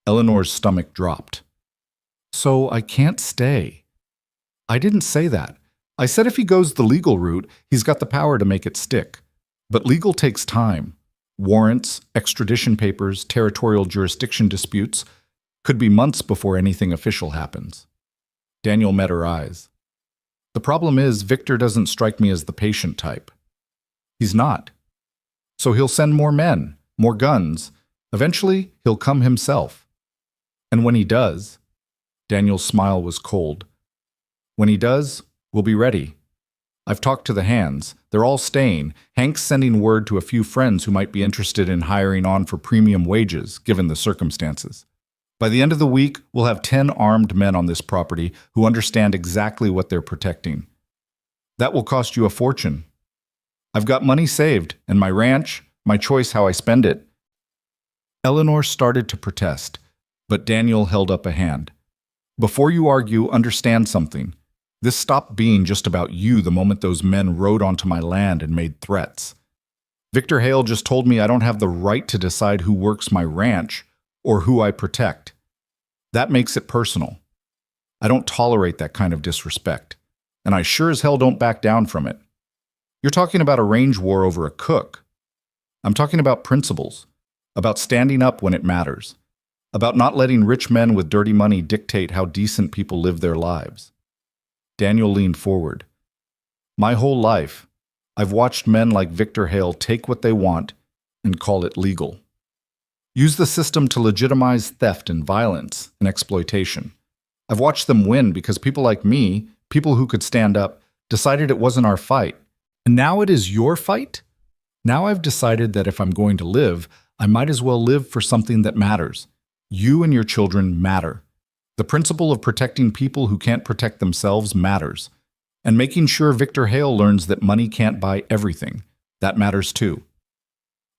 Eleanor's stomach dropped. "So I can't stay." "I didn't say that. I said if he goes the legal route, he's got the power to make it stick. But legal takes time. Warrants, extradition papers, territorial jurisdiction disputes. Could be months before anything official happens." Daniel met her eyes. "The problem is, Victor doesn't strike me as the patient type." "He's not. So he'll send more men, more guns. Eventually, he'll come himself. And when he does," Daniel's smile was cold, "when he does, we'll be ready. I've talked to the hands. They're all staying. Hank's sending word to a few friends who might be interested in hiring on for premium wages, given the circumstances. By the end of the week, we'll have 10 armed men on this property who understand exactly what they're protecting. That will cost you a fortune. I've got money saved, and my ranch, my choice how I spend it." Eleanor started to protest, but Daniel held up a hand. "Before you argue, understand something. This stopped being just about you the moment those men rode onto my land and made threats. Victor Hale just told me I don't have the right to decide who works my ranch or who I protect. That makes it personal. I don't tolerate that kind of disrespect, and I sure as hell don't back down from it. You're talking about a range war over a cook. I'm talking about principles, about standing up when it matters, about not letting rich men with dirty money dictate how decent people live their lives." Daniel leaned forward. "My whole life, I've watched men like Victor Hale take what they want and call it legal. Use the system to legitimize theft and violence and exploitation. I've watched them win because people like me, people who could stand up, decided it wasn't our fight. And now it is your fight? Now I've decided that if I'm going to live, I might as well live for something that matters. You and your children matter. The principle of protecting people who can't protect themselves matters. And making sure Victor Hale learns that money can't buy everything. That matters too.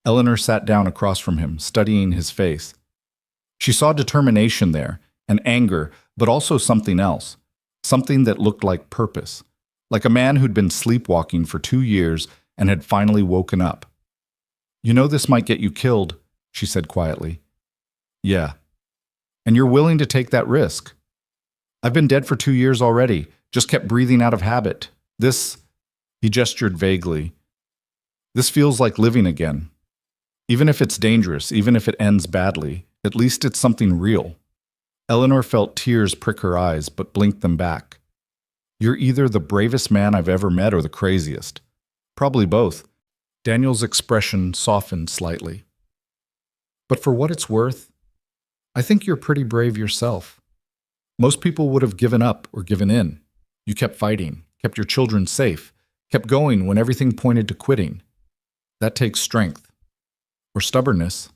Eleanor sat down across from him, studying his face. She saw determination there, and anger, but also something else. Something that looked like purpose. Like a man who'd been sleepwalking for 2 years and had finally woken up. "You know this might get you killed," she said quietly. "Yeah. And you're willing to take that risk." "I've been dead for 2 years already, just kept breathing out of habit. This," he gestured vaguely, "this feels like living again. Even if it's dangerous, even if it ends badly, at least it's something real." Eleanor felt tears prick her eyes, but blinked them back. "You're either the bravest man I've ever met or the craziest. Probably both." Daniel's expression softened slightly. "But for what it's worth, I think you're pretty brave yourself. Most people would have given up or given in. You kept fighting, kept your children safe, kept going when everything pointed to quitting. That takes strength. Or stubbornness.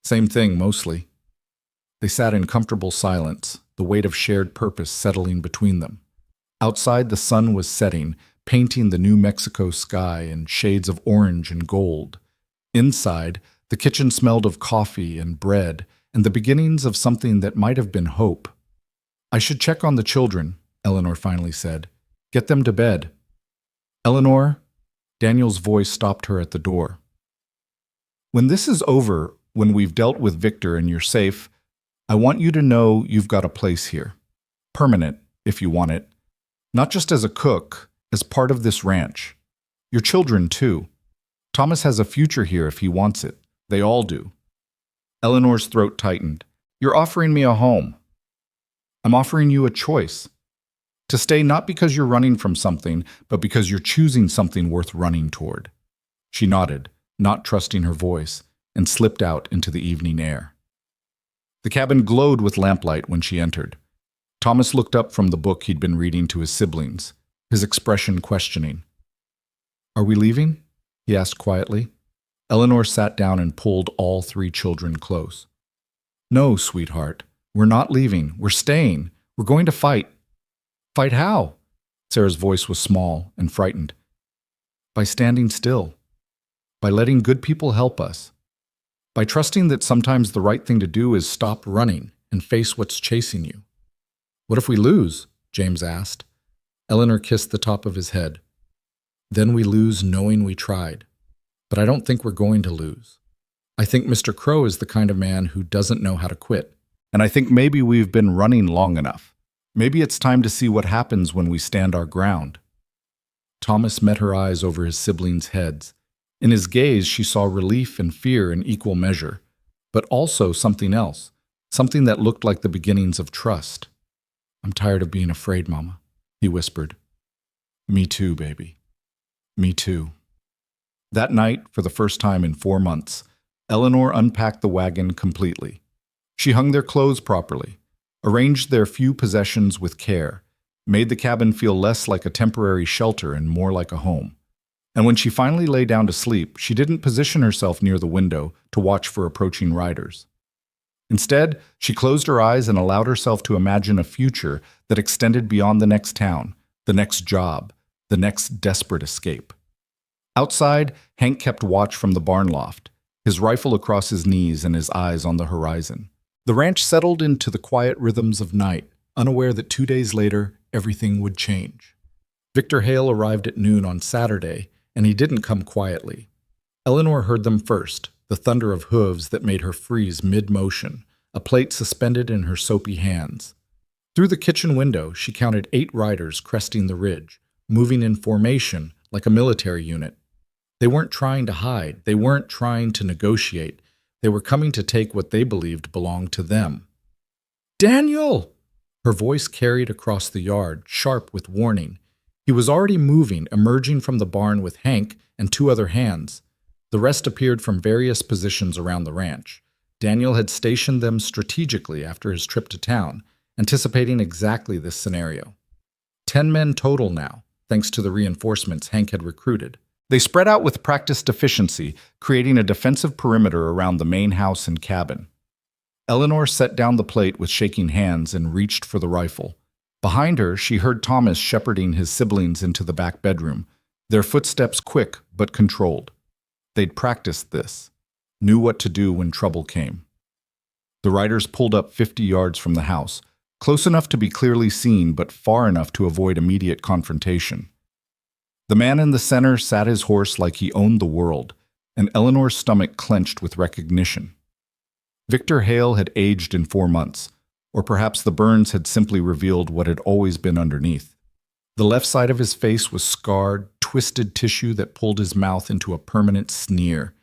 Same thing, mostly." They sat in comfortable silence, the weight of shared purpose settling between them. Outside, the sun was setting, painting the New Mexico sky in shades of orange and gold. Inside, the kitchen smelled of coffee and bread and the beginnings of something that might have been hope. "I should check on the children," Eleanor finally said. "Get them to bed." "Eleanor," Daniel's voice stopped her at the door. "When this is over, when we've dealt with Victor and you're safe, I want you to know you've got a place here. Permanent, if you want it. Not just as a cook, as part of this ranch. Your children, too. Thomas has a future here if he wants it. They all do." Eleanor's throat tightened. "You're offering me a home. I'm offering you a choice. To stay not because you're running from something, but because you're choosing something worth running toward." She nodded, not trusting her voice, and slipped out into the evening air. The cabin glowed with lamplight when she entered. Thomas looked up from the book he'd been reading to his siblings, his expression questioning. "Are we leaving?" he asked quietly. Eleanor sat down and pulled all 3 children close. "No, sweetheart, we're not leaving. We're staying. We're going to fight." "Fight how?" Sarah's voice was small and frightened. "By standing still. By letting good people help us. By trusting that sometimes the right thing to do is stop running and face what's chasing you." "What if we lose?" James asked. Eleanor kissed the top of his head. "Then we lose knowing we tried. But I don't think we're going to lose. I think Mr. Crow is the kind of man who doesn't know how to quit. And I think maybe we've been running long enough. Maybe it's time to see what happens when we stand our ground." Thomas met her eyes over his siblings' heads. In his gaze, she saw relief and fear in equal measure, but also something else, something that looked like the beginnings of trust. "I'm tired of being afraid, Mama," he whispered. "Me too, baby. Me too." That night, for the first time in 4 months, Eleanor unpacked the wagon completely. She hung their clothes properly, arranged their few possessions with care, made the cabin feel less like a temporary shelter and more like a home. And when she finally lay down to sleep, she didn't position herself near the window to watch for approaching riders. Instead, she closed her eyes and allowed herself to imagine a future that extended beyond the next town, the next job, the next desperate escape. Outside, Hank kept watch from the barn loft, his rifle across his knees and his eyes on the horizon. The ranch settled into the quiet rhythms of night, unaware that 2 days later, everything would change. Victor Hale arrived at noon on Saturday, and he didn't come quietly. Eleanor heard them first, the thunder of hooves that made her freeze mid-motion, a plate suspended in her soapy hands. Through the kitchen window, she counted 8 riders cresting the ridge, moving in formation like a military unit. They weren't trying to hide. They weren't trying to negotiate. They were coming to take what they believed belonged to them. "Daniel!" Her voice carried across the yard, sharp with warning. He was already moving, emerging from the barn with Hank and 2 other hands. The rest appeared from various positions around the ranch. Daniel had stationed them strategically after his trip to town, anticipating exactly this scenario. 10 men total now, thanks to the reinforcements Hank had recruited. They spread out with practiced efficiency, creating a defensive perimeter around the main house and cabin. Eleanor set down the plate with shaking hands and reached for the rifle. Behind her, she heard Thomas shepherding his siblings into the back bedroom, their footsteps quick but controlled. They'd practiced this, knew what to do when trouble came. The riders pulled up 50 yards from the house, close enough to be clearly seen but far enough to avoid immediate confrontation. The man in the center sat his horse like he owned the world, and Eleanor's stomach clenched with recognition. Victor Hale had aged in 4 months, or perhaps the burns had simply revealed what had always been underneath. The left side of his face was scarred, twisted tissue that pulled his mouth into a permanent sneer.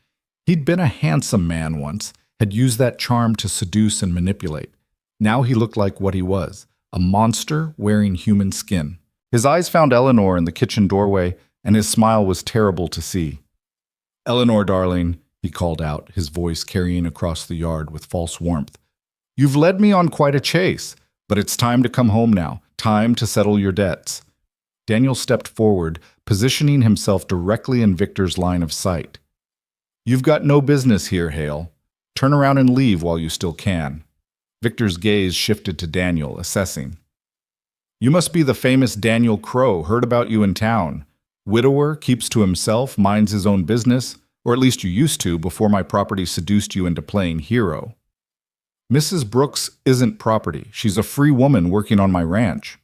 He'd been a handsome man once, had used that charm to seduce and manipulate. Now he looked like what he was, a monster wearing human skin. His eyes found Eleanor in the kitchen doorway, and his smile was terrible to see. "Eleanor, darling," he called out, his voice carrying across the yard with false warmth. "You've led me on quite a chase, but it's time to come home now, time to settle your debts." Daniel stepped forward, positioning himself directly in Victor's line of sight. "You've got no business here, Hale. Turn around and leave while you still can." Victor's gaze shifted to Daniel, assessing. "You must be the famous Daniel Crow, heard about you in town. Widower, keeps to himself, minds his own business, or at least you used to before my property seduced you into playing hero." "Mrs. Brooks isn't property. She's a free woman working on my ranch."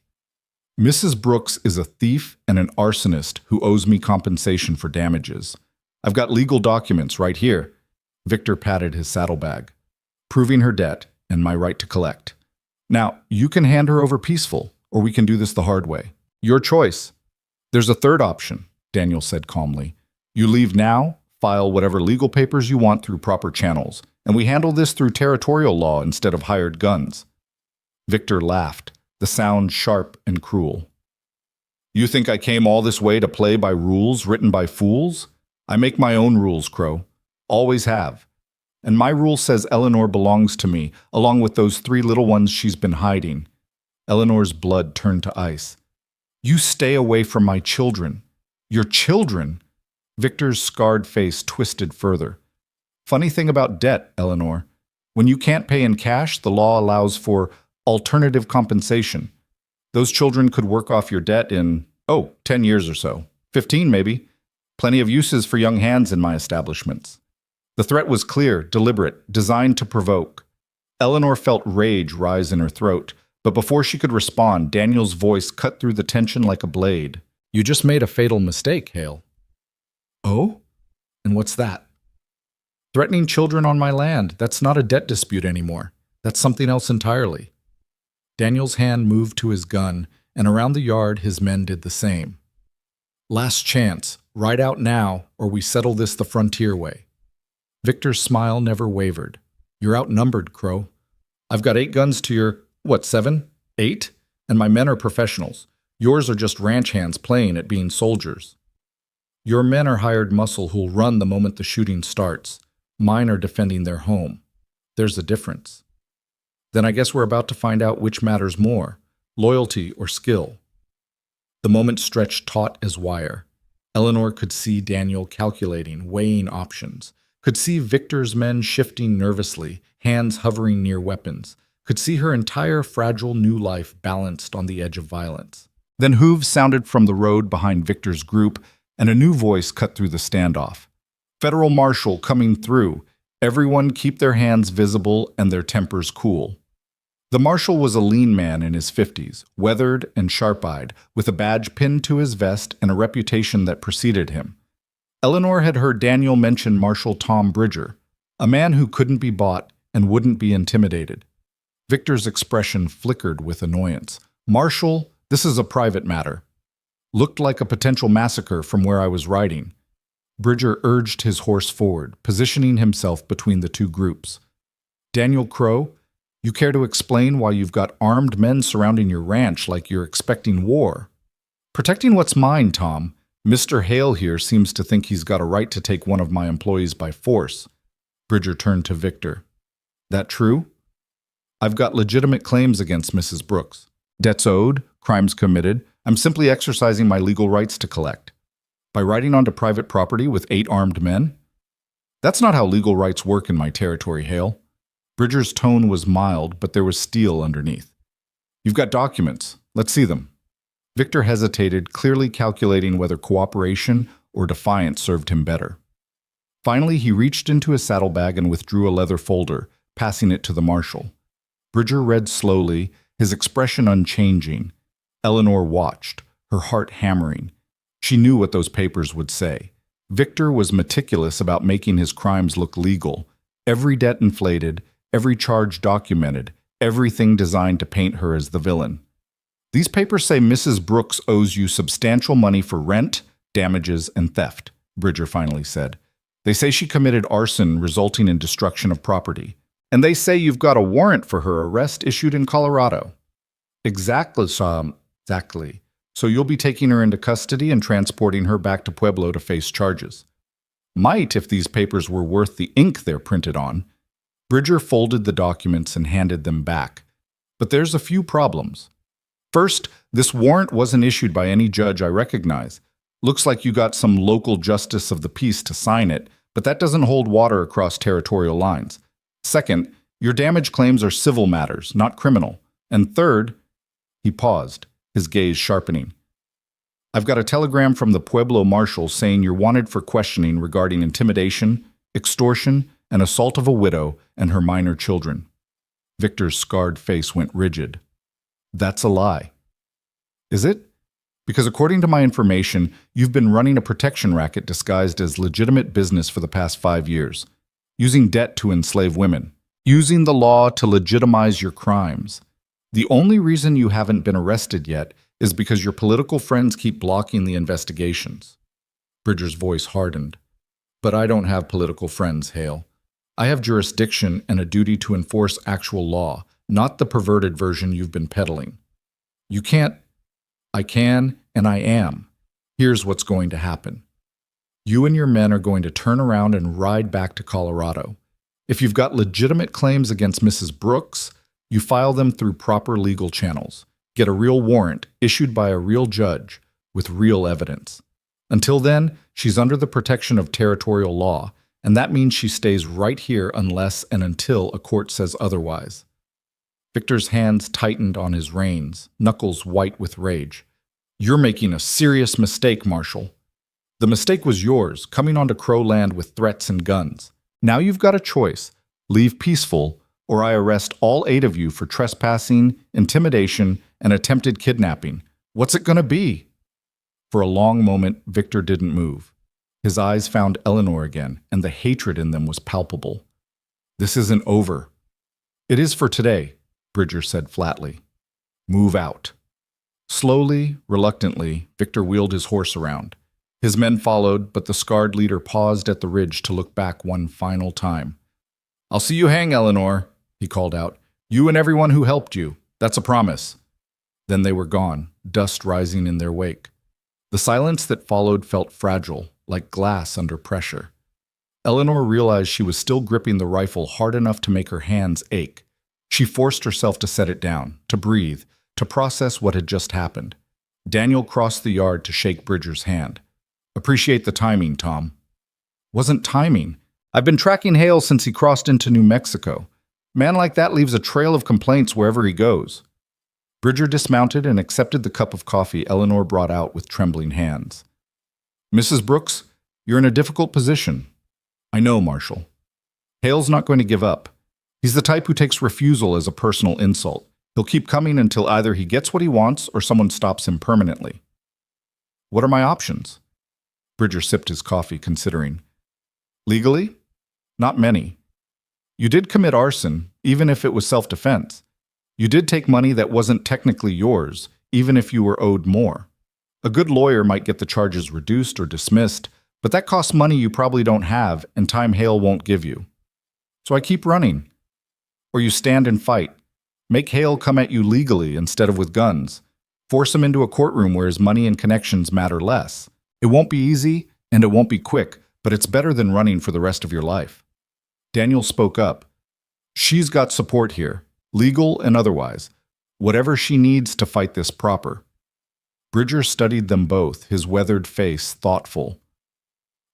"Mrs. Brooks is a thief and an arsonist who owes me compensation for damages. I've got legal documents right here." Victor patted his saddlebag, "proving her debt and my right to collect. Now, you can hand her over peaceful, or we can do this the hard way. Your choice." "There's a third option," Daniel said calmly. "You leave now, file whatever legal papers you want through proper channels, and we handle this through territorial law instead of hired guns." Victor laughed, the sound sharp and cruel. "You think I came all this way to play by rules written by fools? I make my own rules, Crow. Always have. And my rule says Eleanor belongs to me, along with those 3 little ones she's been hiding." Eleanor's blood turned to ice. "You stay away from my children." "Your children?" Victor's scarred face twisted further. "Funny thing about debt, Eleanor. When you can't pay in cash, the law allows for alternative compensation. Those children could work off your debt in, 10 years or so. 15 maybe. Plenty of uses for young hands in my establishments." The threat was clear, deliberate, designed to provoke. Eleanor felt rage rise in her throat, but before she could respond, Daniel's voice cut through the tension like a blade. "You just made a fatal mistake, Hale." "Oh? And what's that?" "Threatening children on my land. That's not a debt dispute anymore. That's something else entirely." Daniel's hand moved to his gun, and around the yard his men did the same. "Last chance. Ride out now, or we settle this the frontier way." Victor's smile never wavered. "You're outnumbered, Crow. I've got 8 guns to your, 7? 8? And my men are professionals. Yours are just ranch hands playing at being soldiers. Your men are hired muscle who'll run the moment the shooting starts. Mine are defending their home. There's a difference. Then I guess we're about to find out which matters more, loyalty or skill." The moment stretched taut as wire. Eleanor could see Daniel calculating, weighing options, could see Victor's men shifting nervously, hands hovering near weapons, could see her entire fragile new life balanced on the edge of violence. Then hooves sounded from the road behind Victor's group, and a new voice cut through the standoff. "Federal Marshal coming through. Everyone keep their hands visible and their tempers cool." The marshal was a lean man in his 50s, weathered and sharp-eyed, with a badge pinned to his vest and a reputation that preceded him. Eleanor had heard Daniel mention Marshal Tom Bridger, a man who couldn't be bought and wouldn't be intimidated. Victor's expression flickered with annoyance. "Marshal, this is a private matter. Looked like a potential massacre from where I was riding." Bridger urged his horse forward, positioning himself between the 2 groups. "Daniel Crow, you care to explain why you've got armed men surrounding your ranch like you're expecting war?" "Protecting what's mine, Tom. Mr. Hale here seems to think he's got a right to take one of my employees by force." Bridger turned to Victor. "That true?" "I've got legitimate claims against Mrs. Brooks. Debts owed, crimes committed. I'm simply exercising my legal rights to collect. By riding onto private property with 8 armed men? That's not how legal rights work in my territory, Hale." Bridger's tone was mild, but there was steel underneath. "You've got documents, Let's see them. Victor hesitated, clearly calculating whether cooperation or defiance served him better. Finally, he reached into his saddlebag and withdrew a leather folder, passing it to the marshal. Bridger read slowly, his expression unchanging. Eleanor watched, her heart hammering. She knew what those papers would say. Victor was meticulous about making his crimes look legal. Every debt inflated, every charge documented, everything designed to paint her as the villain. These papers say Mrs. Brooks owes you substantial money for rent, damages, and theft, Bridger finally said. They say she committed arson resulting in destruction of property. And they say you've got a warrant for her arrest issued in Colorado. Exactly, Sam. Exactly. So you'll be taking her into custody and transporting her back to Pueblo to face charges. Might if these papers were worth the ink they're printed on. Bridger folded the documents and handed them back. But there's a few problems. First, this warrant wasn't issued by any judge I recognize. Looks like you got some local justice of the peace to sign it, but that doesn't hold water across territorial lines. Second, your damage claims are civil matters, not criminal. And third, he paused, his gaze sharpening. I've got a telegram from the Pueblo marshal saying you're wanted for questioning regarding intimidation, extortion, and assault of a widow and her minor children. Victor's scarred face went rigid. That's a lie. Is it? Because according to my information, you've been running a protection racket disguised as legitimate business for the past 5 years, using debt to enslave women, using the law to legitimize your crimes. The only reason you haven't been arrested yet is because your political friends keep blocking the investigations. Bridger's voice hardened. But I don't have political friends, Hale. I have jurisdiction and a duty to enforce actual law, not the perverted version you've been peddling. You can't. I can, and I am. Here's what's going to happen. You and your men are going to turn around and ride back to Colorado. If you've got legitimate claims against Mrs. Brooks, you file them through proper legal channels. Get a real warrant issued by a real judge with real evidence. Until then, she's under the protection of territorial law, and that means she stays right here unless and until a court says otherwise. Victor's hands tightened on his reins, knuckles white with rage. You're making a serious mistake, Marshal. The mistake was yours, coming onto Crow land with threats and guns. Now you've got a choice. Leave peaceful, or I arrest all 8 of you for trespassing, intimidation, and attempted kidnapping. What's it going to be? For a long moment, Victor didn't move. His eyes found Eleanor again, and the hatred in them was palpable. This isn't over. It is for today, Bridger said flatly. Move out. Slowly, reluctantly, Victor wheeled his horse around. His men followed, but the scarred leader paused at the ridge to look back one final time. I'll see you hang, Eleanor, he called out. You and everyone who helped you. That's a promise. Then they were gone, dust rising in their wake. The silence that followed felt fragile, like glass under pressure. Eleanor realized she was still gripping the rifle hard enough to make her hands ache. She forced herself to set it down, to breathe, to process what had just happened. Daniel crossed the yard to shake Bridger's hand. Appreciate the timing, Tom. Wasn't timing. I've been tracking Hale since he crossed into New Mexico. Man like that leaves a trail of complaints wherever he goes. Bridger dismounted and accepted the cup of coffee Eleanor brought out with trembling hands. Mrs. Brooks, you're in a difficult position. I know, Marshal. Hale's not going to give up. He's the type who takes refusal as a personal insult. He'll keep coming until either he gets what he wants or someone stops him permanently. What are my options? Bridger sipped his coffee, considering. Legally? Not many. You did commit arson, even if it was self-defense. You did take money that wasn't technically yours, even if you were owed more. A good lawyer might get the charges reduced or dismissed, but that costs money you probably don't have and time Hale won't give you. So I keep running. Or you stand and fight. Make Hale come at you legally instead of with guns. Force him into a courtroom where his money and connections matter less. It won't be easy, and it won't be quick, but it's better than running for the rest of your life. Daniel spoke up. She's got support here, legal and otherwise. Whatever she needs to fight this proper. Bridger studied them both, his weathered face thoughtful.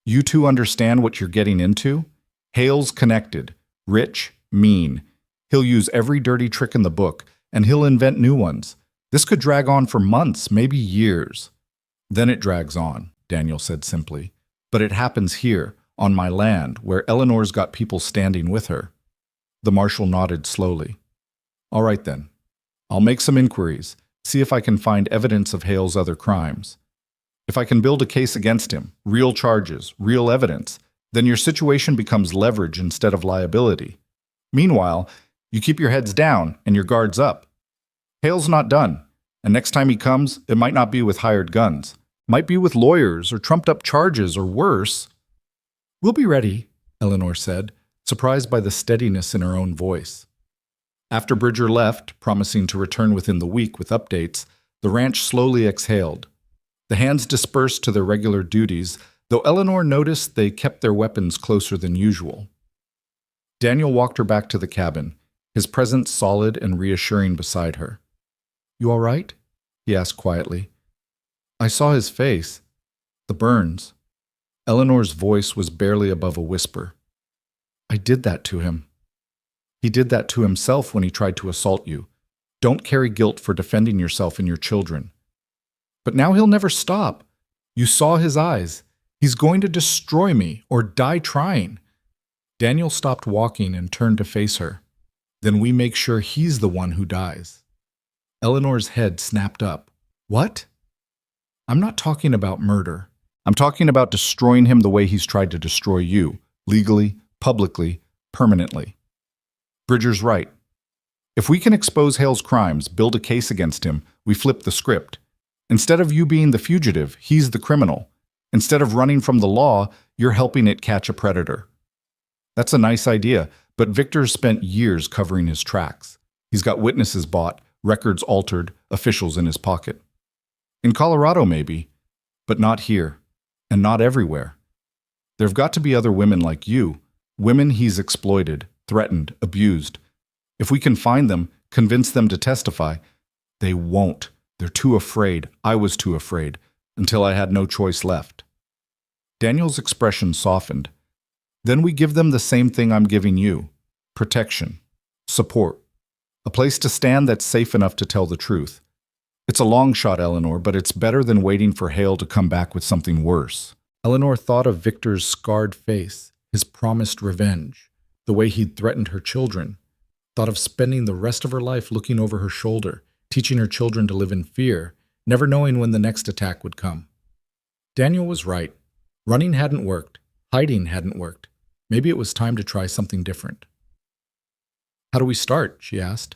You two understand what you're getting into? Hale's connected, rich, mean. He'll use every dirty trick in the book, and he'll invent new ones. This could drag on for months, maybe years. Then it drags on, Daniel said simply. But it happens here, on my land, where Eleanor's got people standing with her. The marshal nodded slowly. All right then. I'll make some inquiries, see if I can find evidence of Hale's other crimes. If I can build a case against him, real charges, real evidence, then your situation becomes leverage instead of liability. Meanwhile, you keep your heads down and your guards up. Hale's not done, and next time he comes, it might not be with hired guns. Might be with lawyers or trumped-up charges or worse. We'll be ready, Eleanor said, surprised by the steadiness in her own voice. After Bridger left, promising to return within the week with updates, the ranch slowly exhaled. The hands dispersed to their regular duties, though Eleanor noticed they kept their weapons closer than usual. Daniel walked her back to the cabin, his presence solid and reassuring beside her. You all right? He asked quietly. I saw his face. The burns. Eleanor's voice was barely above a whisper. I did that to him. He did that to himself when he tried to assault you. Don't carry guilt for defending yourself and your children. But now he'll never stop. You saw his eyes. He's going to destroy me or die trying. Daniel stopped walking and turned to face her. Then we make sure he's the one who dies. Eleanor's head snapped up. What? I'm not talking about murder. I'm talking about destroying him the way he's tried to destroy you, legally, publicly, permanently. Bridger's right. If we can expose Hale's crimes, build a case against him, we flip the script. Instead of you being the fugitive, he's the criminal. Instead of running from the law, you're helping it catch a predator. That's a nice idea, but Victor's spent years covering his tracks. He's got witnesses bought, records altered, officials in his pocket. In Colorado, maybe, but not here, and not everywhere. There've got to be other women like you, women he's exploited, threatened, abused. If we can find them, convince them to testify, they won't. They're too afraid. I was too afraid, until I had no choice left. Daniel's expression softened. Then we give them the same thing I'm giving you. Protection. Support. A place to stand that's safe enough to tell the truth. It's a long shot, Eleanor, but it's better than waiting for Hale to come back with something worse. Eleanor thought of Victor's scarred face, his promised revenge, the way he'd threatened her children. Thought of spending the rest of her life looking over her shoulder, teaching her children to live in fear, never knowing when the next attack would come. Daniel was right. Running hadn't worked. Hiding hadn't worked. Maybe it was time to try something different. How do we start? She asked.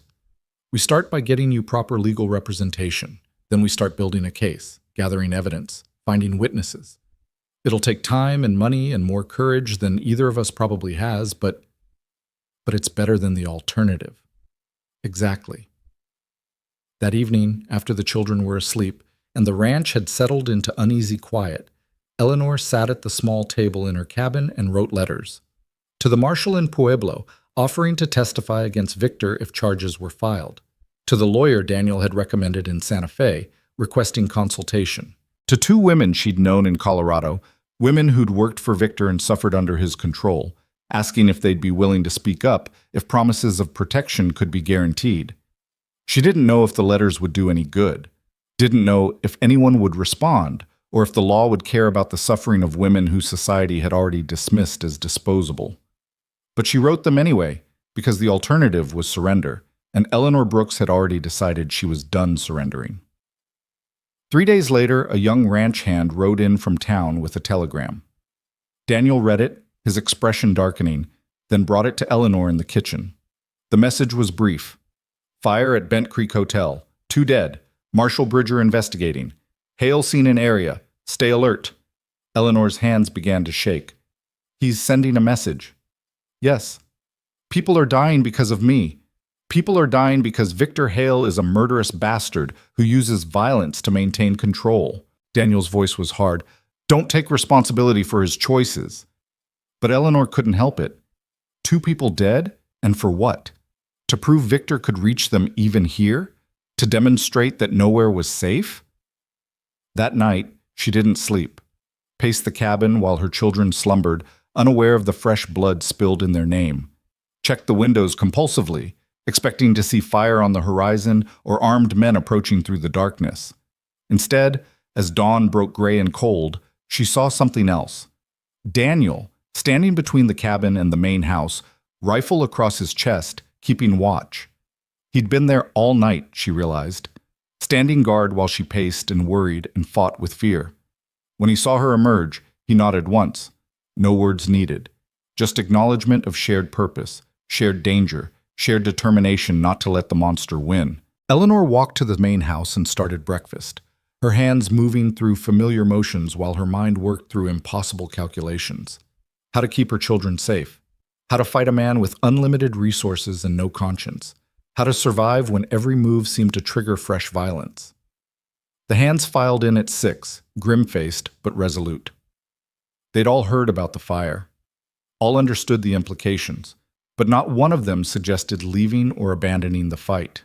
We start by getting you proper legal representation. Then we start building a case, gathering evidence, finding witnesses. It'll take time and money and more courage than either of us probably has, but it's better than the alternative. Exactly. That evening, after the children were asleep and the ranch had settled into uneasy quiet, Eleanor sat at the small table in her cabin and wrote letters. To the marshal in Pueblo, offering to testify against Victor if charges were filed. To the lawyer Daniel had recommended in Santa Fe, requesting consultation. To two women she'd known in Colorado, women who'd worked for Victor and suffered under his control, asking if they'd be willing to speak up if promises of protection could be guaranteed. She didn't know if the letters would do any good, didn't know if anyone would respond, or if the law would care about the suffering of women whose society had already dismissed as disposable. But she wrote them anyway, because the alternative was surrender, and Eleanor Brooks had already decided she was done surrendering. 3 days later, a young ranch hand rode in from town with a telegram. Daniel read it, his expression darkening, then brought it to Eleanor in the kitchen. The message was brief. Fire at Bent Creek Hotel. 2 dead. Marshal Bridger investigating. Hale seen in area. Stay alert. Eleanor's hands began to shake. He's sending a message. Yes. People are dying because of me. People are dying because Victor Hale is a murderous bastard who uses violence to maintain control. Daniel's voice was hard. Don't take responsibility for his choices. But Eleanor couldn't help it. 2 people dead? And for what? To prove Victor could reach them even here? To demonstrate that nowhere was safe? That night, she didn't sleep. Paced the cabin while her children slumbered, unaware of the fresh blood spilled in their name. Checked the windows compulsively, expecting to see fire on the horizon or armed men approaching through the darkness. Instead, as dawn broke gray and cold, she saw something else. Daniel, standing between the cabin and the main house, rifle across his chest, keeping watch. He'd been there all night, she realized, standing guard while she paced and worried and fought with fear. When he saw her emerge, he nodded once. No words needed. Just acknowledgement of shared purpose, shared danger, shared determination not to let the monster win. Eleanor walked to the main house and started breakfast, her hands moving through familiar motions while her mind worked through impossible calculations. How to keep her children safe. How to fight a man with unlimited resources and no conscience. How to survive when every move seemed to trigger fresh violence. The hands filed in at 6, grim-faced but resolute. They'd all heard about the fire. All understood the implications, but not one of them suggested leaving or abandoning the fight.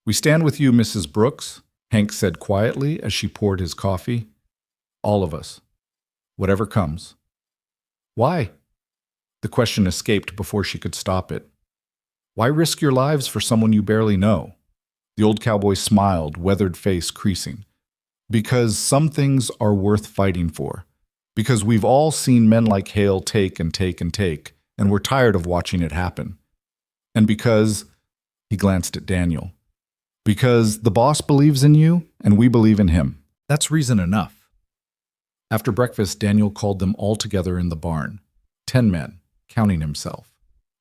"We stand with you, Mrs. Brooks," Hank said quietly as she poured his coffee. "All of us. Whatever comes." "Why?" The question escaped before she could stop it. "Why risk your lives for someone you barely know?" The old cowboy smiled, weathered face creasing. "Because some things are worth fighting for. Because we've all seen men like Hale take and take and take, and we're tired of watching it happen. And because," he glanced at Daniel, "because the boss believes in you, and we believe in him. That's reason enough." After breakfast, Daniel called them all together in the barn. 10 men, counting himself.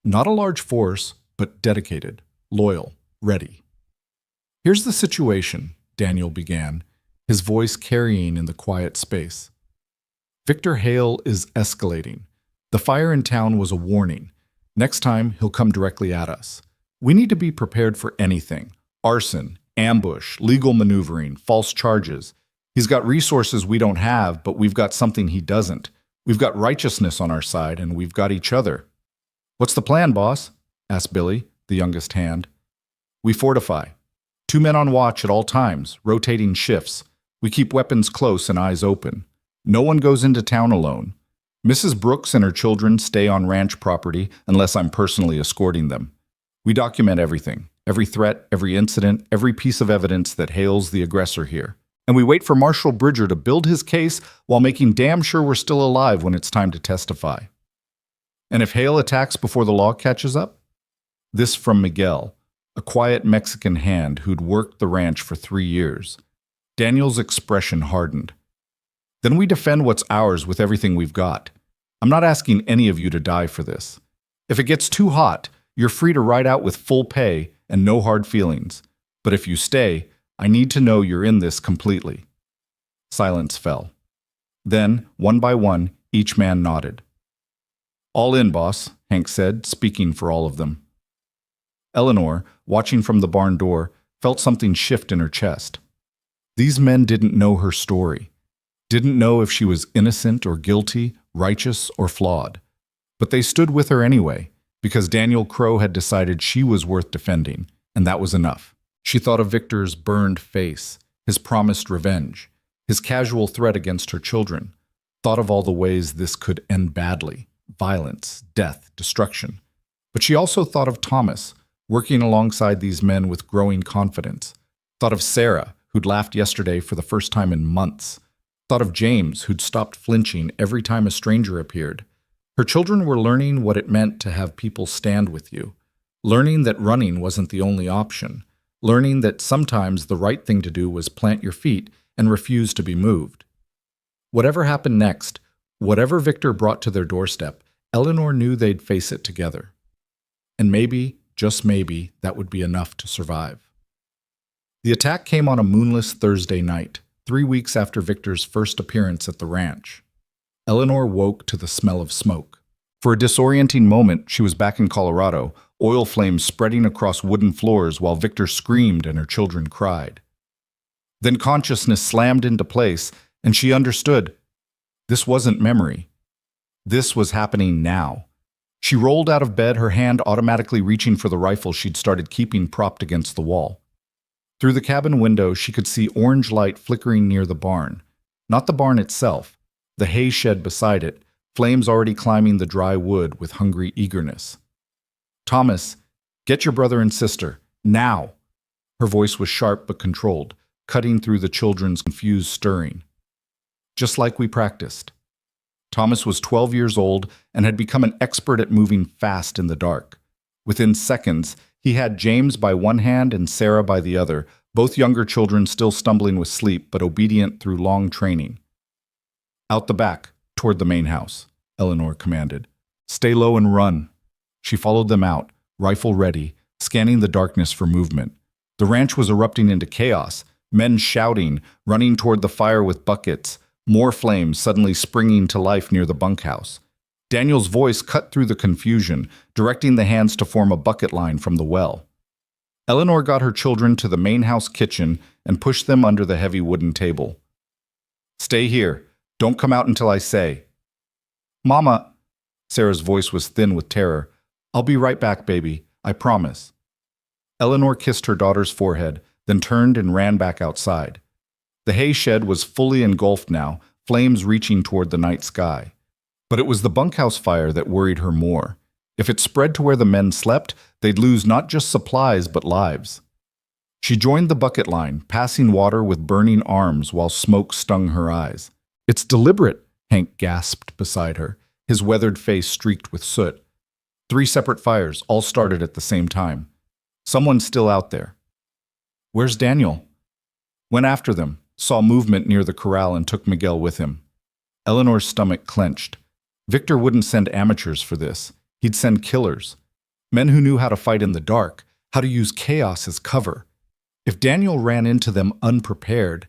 Not a large force, but dedicated, loyal, ready. "Here's the situation," Daniel began, his voice carrying in the quiet space. "Victor Hale is escalating. The fire in town was a warning. Next time, he'll come directly at us. We need to be prepared for anything. Arson, ambush, legal maneuvering, false charges. He's got resources we don't have, but we've got something he doesn't. We've got righteousness on our side, and we've got each other." "What's the plan, boss?" asked Billy, the youngest hand. "We fortify. 2 men on watch at all times, rotating shifts. We keep weapons close and eyes open. No one goes into town alone. Mrs. Brooks and her children stay on ranch property unless I'm personally escorting them. We document everything, every threat, every incident, every piece of evidence that Hale's the aggressor here. And we wait for Marshal Bridger to build his case while making damn sure we're still alive when it's time to testify. And if Hale attacks before the law catches up?" This from Miguel, a quiet Mexican hand who'd worked the ranch for 3 years. Daniel's expression hardened. "Then we defend what's ours with everything we've got. I'm not asking any of you to die for this. If it gets too hot, you're free to ride out with full pay and no hard feelings. But if you stay, I need to know you're in this completely." Silence fell. Then, one by one, each man nodded. "All in, boss," Hank said, speaking for all of them. Eleanor, watching from the barn door, felt something shift in her chest. These men didn't know her story, didn't know if she was innocent or guilty, righteous or flawed. But they stood with her anyway, because Daniel Crow had decided she was worth defending, and that was enough. She thought of Victor's burned face, his promised revenge, his casual threat against her children, thought of all the ways this could end badly, violence, death, destruction. But she also thought of Thomas, working alongside these men with growing confidence, thought of Sarah, who'd laughed yesterday for the first time in months, thought of James, who'd stopped flinching every time a stranger appeared. Her children were learning what it meant to have people stand with you, learning that running wasn't the only option, learning that sometimes the right thing to do was plant your feet and refuse to be moved. Whatever happened next, whatever Victor brought to their doorstep, Eleanor knew they'd face it together. And maybe, just maybe, that would be enough to survive. The attack came on a moonless Thursday night, 3 weeks after Victor's first appearance at the ranch. Eleanor woke to the smell of smoke. For a disorienting moment, she was back in Colorado, oil flames spreading across wooden floors while Victor screamed and her children cried. Then consciousness slammed into place, and she understood. This wasn't memory. This was happening now. She rolled out of bed, her hand automatically reaching for the rifle she'd started keeping propped against the wall. Through the cabin window, she could see orange light flickering near the barn. Not the barn itself, the hay shed beside it, flames already climbing the dry wood with hungry eagerness. Thomas, Get your brother and sister, now! Her voice was sharp but controlled, cutting through the children's confused stirring. Just like we practiced. Thomas was 12 years old and had become an expert at moving fast in the dark. Within seconds, he had James by one hand and Sarah by the other, both younger children still stumbling with sleep but obedient through long training. Out the back, toward the main house, Eleanor commanded. Stay low and run. She followed them out, rifle ready, scanning the darkness for movement. The ranch was erupting into chaos, men shouting, running toward the fire with buckets, more flames suddenly springing to life near the bunkhouse. Daniel's voice cut through the confusion, directing the hands to form a bucket line from the well. Eleanor got her children to the main house kitchen and pushed them under the heavy wooden table. Stay here. Don't come out until I say. Mama, Sarah's voice was thin with terror. I'll be right back, baby. I promise. Eleanor kissed her daughter's forehead, then turned and ran back outside. The hay shed was fully engulfed now, flames reaching toward the night sky. But it was the bunkhouse fire that worried her more. If it spread to where the men slept, they'd lose not just supplies but lives. She joined the bucket line, passing water with burning arms while smoke stung her eyes. It's deliberate, Hank gasped beside her, his weathered face streaked with soot. 3 separate fires, all started at the same time. Someone's still out there. Where's Daniel? Went after them, saw movement near the corral and took Miguel with him. Eleanor's stomach clenched. Victor wouldn't send amateurs for this. He'd send killers. Men who knew how to fight in the dark, how to use chaos as cover. If Daniel ran into them unprepared...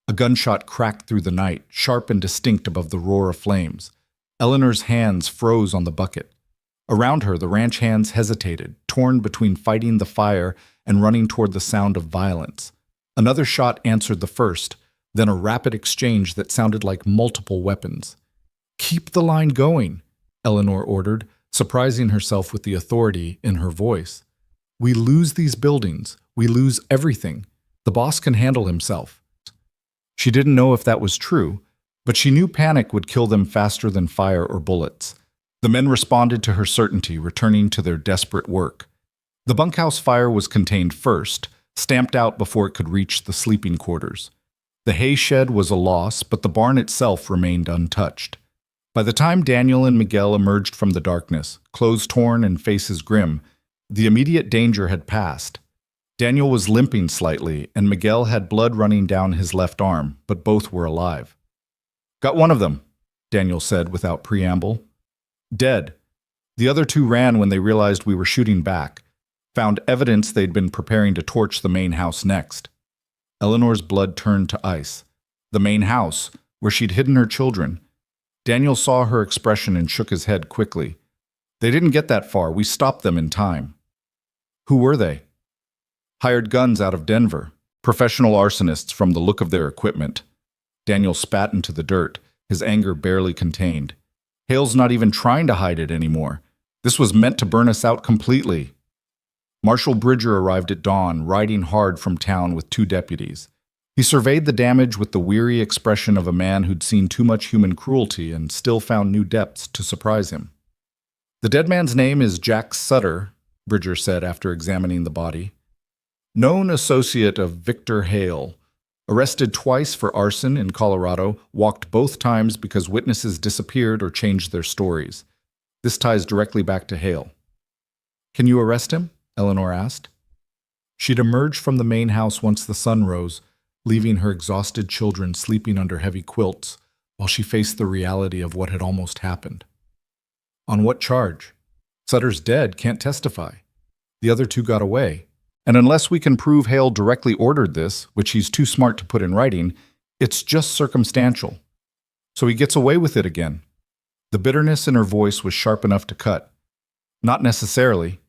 A gunshot cracked through the night, sharp and distinct above the roar of flames. Eleanor's hands froze on the bucket. Around her, the ranch hands hesitated, torn between fighting the fire and running toward the sound of violence. Another shot answered the first, then a rapid exchange that sounded like multiple weapons. Keep the line going, Eleanor ordered, surprising herself with the authority in her voice. We lose these buildings. We lose everything. The boss can handle himself. She didn't know if that was true, but she knew panic would kill them faster than fire or bullets. The men responded to her certainty, returning to their desperate work. The bunkhouse fire was contained first, stamped out before it could reach the sleeping quarters. The hay shed was a loss, but the barn itself remained untouched. By the time Daniel and Miguel emerged from the darkness, clothes torn and faces grim, the immediate danger had passed. Daniel was limping slightly, and Miguel had blood running down his left arm, but both were alive. Got one of them, Daniel said without preamble. Dead. The other 2 ran when they realized we were shooting back, found evidence they'd been preparing to torch the main house next. Eleanor's blood turned to ice. The main house, where she'd hidden her children. Daniel saw her expression and shook his head quickly. They didn't get that far. We stopped them in time. Who were they? Hired guns out of Denver. Professional arsonists from the look of their equipment. Daniel spat into the dirt, his anger barely contained. Hale's not even trying to hide it anymore. This was meant to burn us out completely. Marshal Bridger arrived at dawn, riding hard from town with 2 deputies. He surveyed the damage with the weary expression of a man who'd seen too much human cruelty and still found new depths to surprise him. The dead man's name is Jack Sutter, Bridger said after examining the body. Known associate of Victor Hale. Arrested twice for arson in Colorado, walked both times because witnesses disappeared or changed their stories. This ties directly back to Hale. Can you arrest him? Eleanor asked. She'd emerged from the main house once the sun rose, leaving her exhausted children sleeping under heavy quilts while she faced the reality of what had almost happened. On what charge? Sutter's dead, can't testify. The other 2 got away. And unless we can prove Hale directly ordered this, which he's too smart to put in writing, it's just circumstantial. So he gets away with it again. The bitterness in her voice was sharp enough to cut. Not necessarily.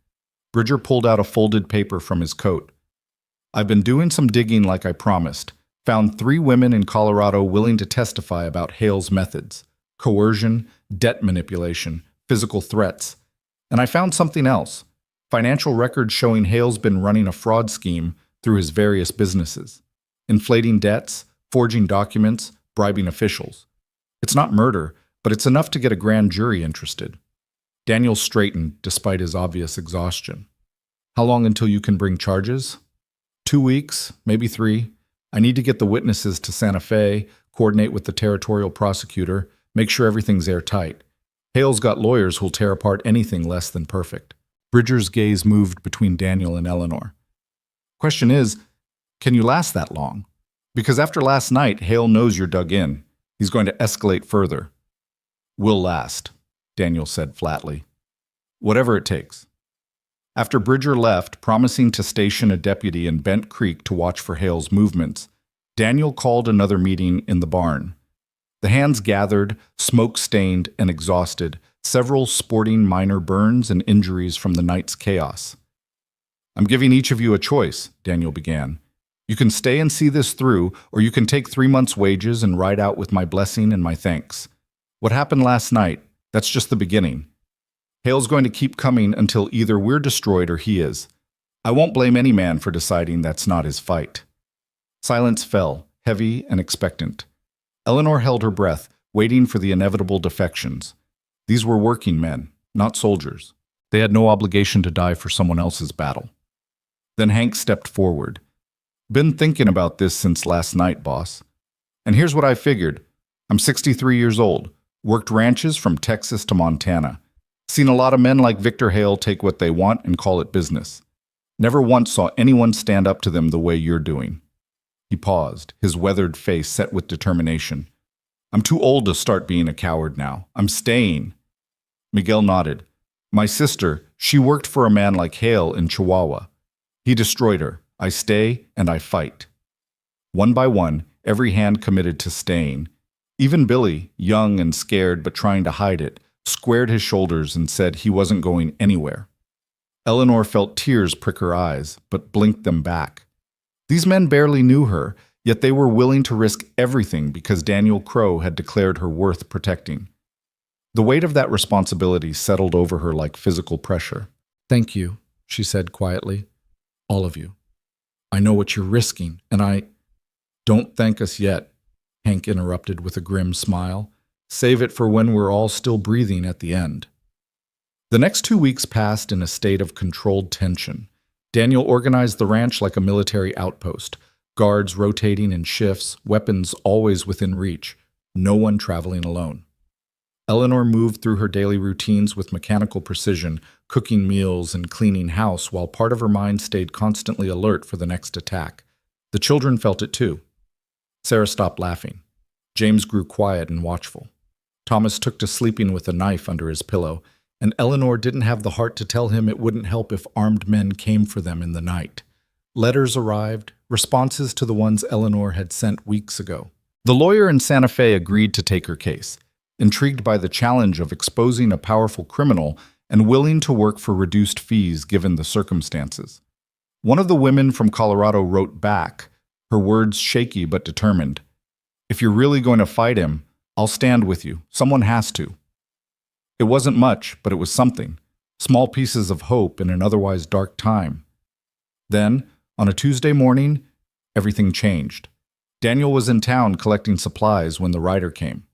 Bridger pulled out a folded paper from his coat. I've been doing some digging like I promised. Found 3 women in Colorado willing to testify about Hale's methods. Coercion, debt manipulation, physical threats. And I found something else. Financial records showing Hale's been running a fraud scheme through his various businesses. Inflating debts, forging documents, bribing officials. It's not murder, but it's enough to get a grand jury interested. Daniel straightened despite his obvious exhaustion. How long until you can bring charges? 2 weeks, maybe 3. I need to get the witnesses to Santa Fe, coordinate with the territorial prosecutor, make sure everything's airtight. Hale's got lawyers who'll tear apart anything less than perfect. Bridger's gaze moved between Daniel and Eleanor. Question is, can you last that long? Because after last night, Hale knows you're dug in. He's going to escalate further. We'll last, Daniel said flatly. Whatever it takes. After Bridger left, promising to station a deputy in Bent Creek to watch for Hale's movements, Daniel called another meeting in the barn. The hands gathered, smoke-stained and exhausted, several sporting minor burns and injuries from the night's chaos. I'm giving each of you a choice, Daniel began. You can stay and see this through, or you can take 3 months' wages and ride out with my blessing and my thanks. What happened last night, that's just the beginning. Hale's going to keep coming until either we're destroyed or he is. I won't blame any man for deciding that's not his fight. Silence fell, heavy and expectant. Eleanor held her breath, waiting for the inevitable defections. These were working men, not soldiers. They had no obligation to die for someone else's battle. Then Hank stepped forward. Been thinking about this since last night, boss. And here's what I figured. I'm 63 years old, worked ranches from Texas to Montana. Seen a lot of men like Victor Hale take what they want and call it business. Never once saw anyone stand up to them the way you're doing. He paused, his weathered face set with determination. I'm too old to start being a coward now. I'm staying. Miguel nodded. My sister, she worked for a man like Hale in Chihuahua. He destroyed her. I stay and I fight. One by one, every hand committed to staying. Even Billy, young and scared but trying to hide it, squared his shoulders and said he wasn't going anywhere. Eleanor felt tears prick her eyes, but blinked them back. These men barely knew her, yet they were willing to risk everything because Daniel Crow had declared her worth protecting. The weight of that responsibility settled over her like physical pressure. Thank you, she said quietly. All of you. I know what you're risking, and I— Don't thank us yet, Hank interrupted with a grim smile. Save it for when we're all still breathing at the end. The next 2 weeks passed in a state of controlled tension. Daniel organized the ranch like a military outpost, guards rotating in shifts, weapons always within reach, no one traveling alone. Eleanor moved through her daily routines with mechanical precision, cooking meals and cleaning house while part of her mind stayed constantly alert for the next attack. The children felt it too. Sarah stopped laughing. James grew quiet and watchful. Thomas took to sleeping with a knife under his pillow, and Eleanor didn't have the heart to tell him it wouldn't help if armed men came for them in the night. Letters arrived, responses to the ones Eleanor had sent weeks ago. The lawyer in Santa Fe agreed to take her case, intrigued by the challenge of exposing a powerful criminal and willing to work for reduced fees given the circumstances. One of the women from Colorado wrote back, her words shaky but determined. If you're really going to fight him, I'll stand with you. Someone has to. It wasn't much, but it was something. Small pieces of hope in an otherwise dark time. Then, on a Tuesday morning, everything changed. Daniel was in town collecting supplies when the rider came.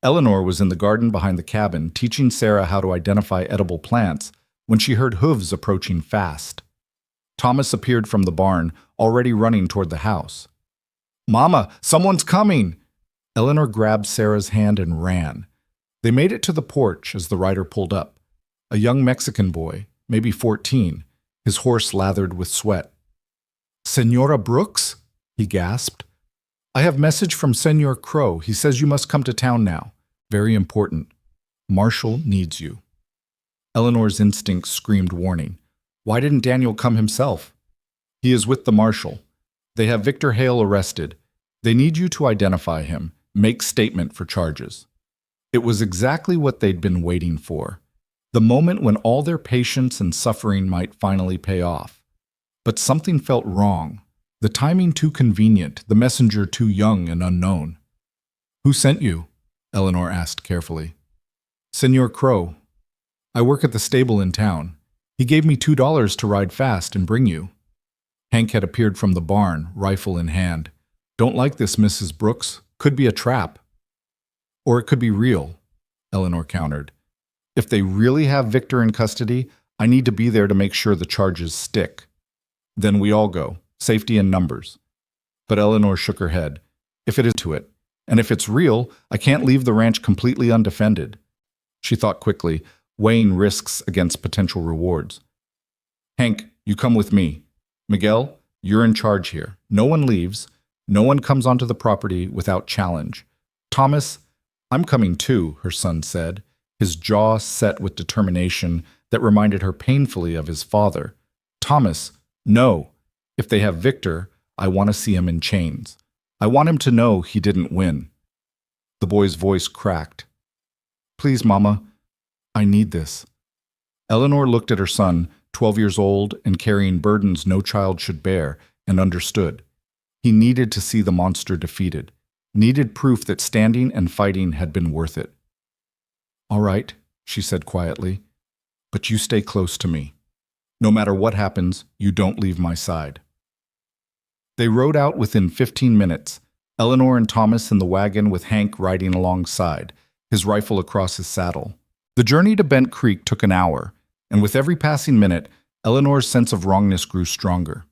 Eleanor was in the garden behind the cabin teaching Sarah how to identify edible plants when she heard hooves approaching fast. Thomas appeared from the barn, already running toward the house. Mama, someone's coming! Eleanor grabbed Sarah's hand and ran. They made it to the porch as the rider pulled up. A young Mexican boy, maybe 14, his horse lathered with sweat. Senora Brooks? He gasped. I have message from Senor Crow. He says you must come to town now. Very important. Marshall needs you. Eleanor's instincts screamed warning. Why didn't Daniel come himself? He is with the marshal. They have Victor Hale arrested. They need you to identify him, make statement for charges. It was exactly what they'd been waiting for. The moment when all their patience and suffering might finally pay off. But something felt wrong. The timing too convenient, the messenger too young and unknown. Who sent you? Eleanor asked carefully. Senor Crow. I work at the stable in town. He gave me $2 to ride fast and bring you. Hank had appeared from the barn, rifle in hand. Don't like this, Mrs. Brooks. Could be a trap. Or it could be real, Eleanor countered. If they really have Victor in custody, I need to be there to make sure the charges stick. Then we all go. Safety in numbers. But Eleanor shook her head. If it is to it, and if it's real, I can't leave the ranch completely undefended. She thought quickly, weighing risks against potential rewards. Hank, you come with me. Miguel, you're in charge here. No one leaves. No one comes onto the property without challenge. Thomas, I'm coming too, her son said, his jaw set with determination that reminded her painfully of his father. Thomas, no. If they have Victor, I want to see him in chains. I want him to know he didn't win. The boy's voice cracked. Please, Mama, I need this. Eleanor looked at her son, 12 years old and carrying burdens no child should bear, and understood. He needed to see the monster defeated, needed proof that standing and fighting had been worth it. All right, she said quietly, but you stay close to me. No matter what happens, you don't leave my side. They rode out within 15 minutes, Eleanor and Thomas in the wagon with Hank riding alongside, his rifle across his saddle. The journey to Bent Creek took an hour, and with every passing minute, Eleanor's sense of wrongness grew stronger.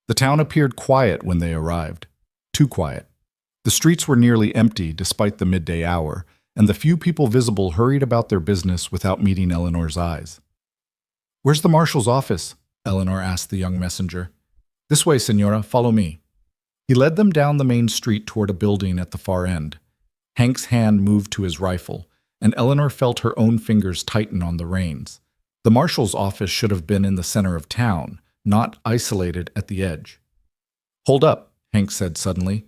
The town appeared quiet when they arrived. Too quiet. The streets were nearly empty despite the midday hour, and the few people visible hurried about their business without meeting Eleanor's eyes. "Where's the marshal's office?" Eleanor asked the young messenger. "This way, Senora, follow me." He led them down the main street toward a building at the far end. Hank's hand moved to his rifle, and Eleanor felt her own fingers tighten on the reins. The marshal's office should have been in the center of town, not isolated at the edge. "Hold up," Hank said suddenly.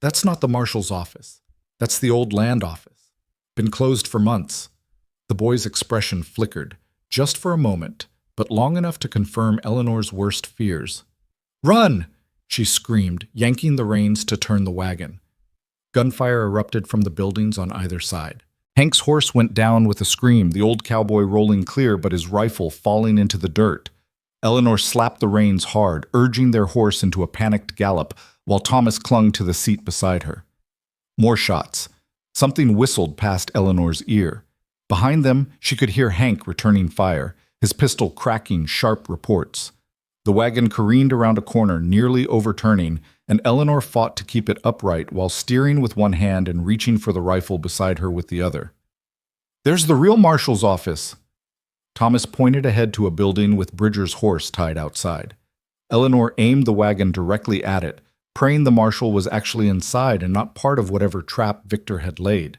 "That's not the marshal's office. That's the old land office. Been closed for months." The boy's expression flickered, just for a moment, but long enough to confirm Eleanor's worst fears. "Run!" she screamed, yanking the reins to turn the wagon. Gunfire erupted from the buildings on either side. Hank's horse went down with a scream, the old cowboy rolling clear but his rifle falling into the dirt. Eleanor slapped the reins hard, urging their horse into a panicked gallop, while Thomas clung to the seat beside her. More shots. Something whistled past Eleanor's ear. Behind them, she could hear Hank returning fire, his pistol cracking sharp reports. The wagon careened around a corner, nearly overturning, and Eleanor fought to keep it upright while steering with one hand and reaching for the rifle beside her with the other. "There's the real marshal's office!" Thomas pointed ahead to a building with Bridger's horse tied outside. Eleanor aimed the wagon directly at it, praying the marshal was actually inside and not part of whatever trap Victor had laid.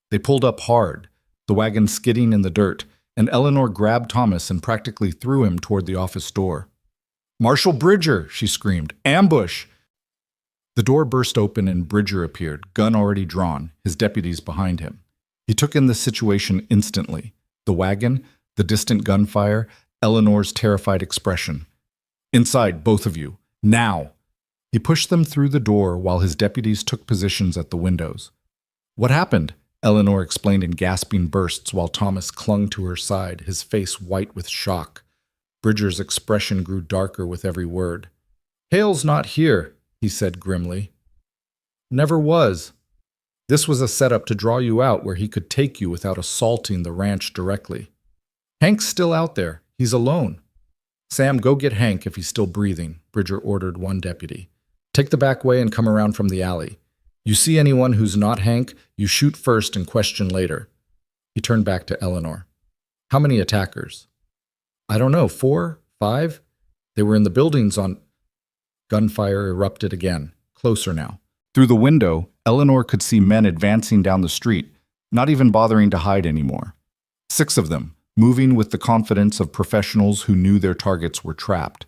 They pulled up hard, the wagon skidding in the dirt, and Eleanor grabbed Thomas and practically threw him toward the office door. "Marshal Bridger!" she screamed. "Ambush!" The door burst open and Bridger appeared, gun already drawn, his deputies behind him. He took in the situation instantly. The wagon, the distant gunfire, Eleanor's terrified expression. "Inside, both of you. Now!" He pushed them through the door while his deputies took positions at the windows. "What happened?" Eleanor explained in gasping bursts while Thomas clung to her side, his face white with shock. Bridger's expression grew darker with every word. "Hale's not here," he said grimly. "Never was. This was a setup to draw you out where he could take you without assaulting the ranch directly. Hank's still out there. He's alone." "Sam, go get Hank if he's still breathing," Bridger ordered one deputy. "Take the back way and come around from the alley. You see anyone who's not Hank, you shoot first and question later." He turned back to Eleanor. "How many attackers?" "I don't know, 4, 5? They were in the buildings on—" Gunfire erupted again, closer now. Through the window, Eleanor could see men advancing down the street, not even bothering to hide anymore. 6 of them, moving with the confidence of professionals who knew their targets were trapped.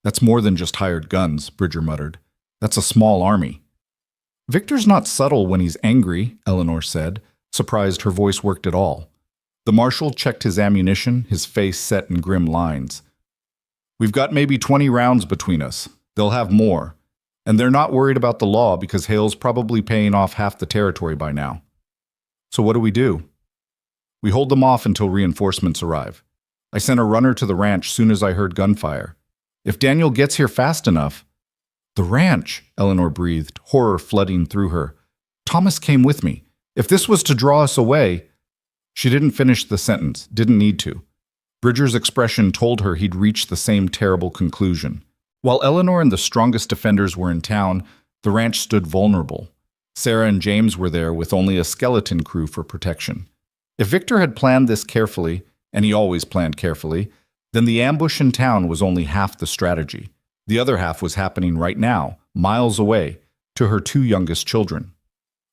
"That's more than just hired guns," Bridger muttered. "That's a small army." "Victor's not subtle when he's angry," Eleanor said, surprised her voice worked at all. The marshal checked his ammunition, his face set in grim lines. "We've got maybe 20 rounds between us. They'll have more. And they're not worried about the law because Hale's probably paying off half the territory by now. So what do? We hold them off until reinforcements arrive. I sent a runner to the ranch soon as I heard gunfire. If Daniel gets here fast enough—" "The ranch," Eleanor breathed, horror flooding through her. "Thomas came with me. If this was to draw us away—" She didn't finish the sentence, didn't need to. Bridger's expression told her he'd reached the same terrible conclusion. While Eleanor and the strongest defenders were in town, the ranch stood vulnerable. Sarah and James were there with only a skeleton crew for protection. If Victor had planned this carefully, and he always planned carefully, then the ambush in town was only half the strategy. The other half was happening right now, miles away, to her two youngest children.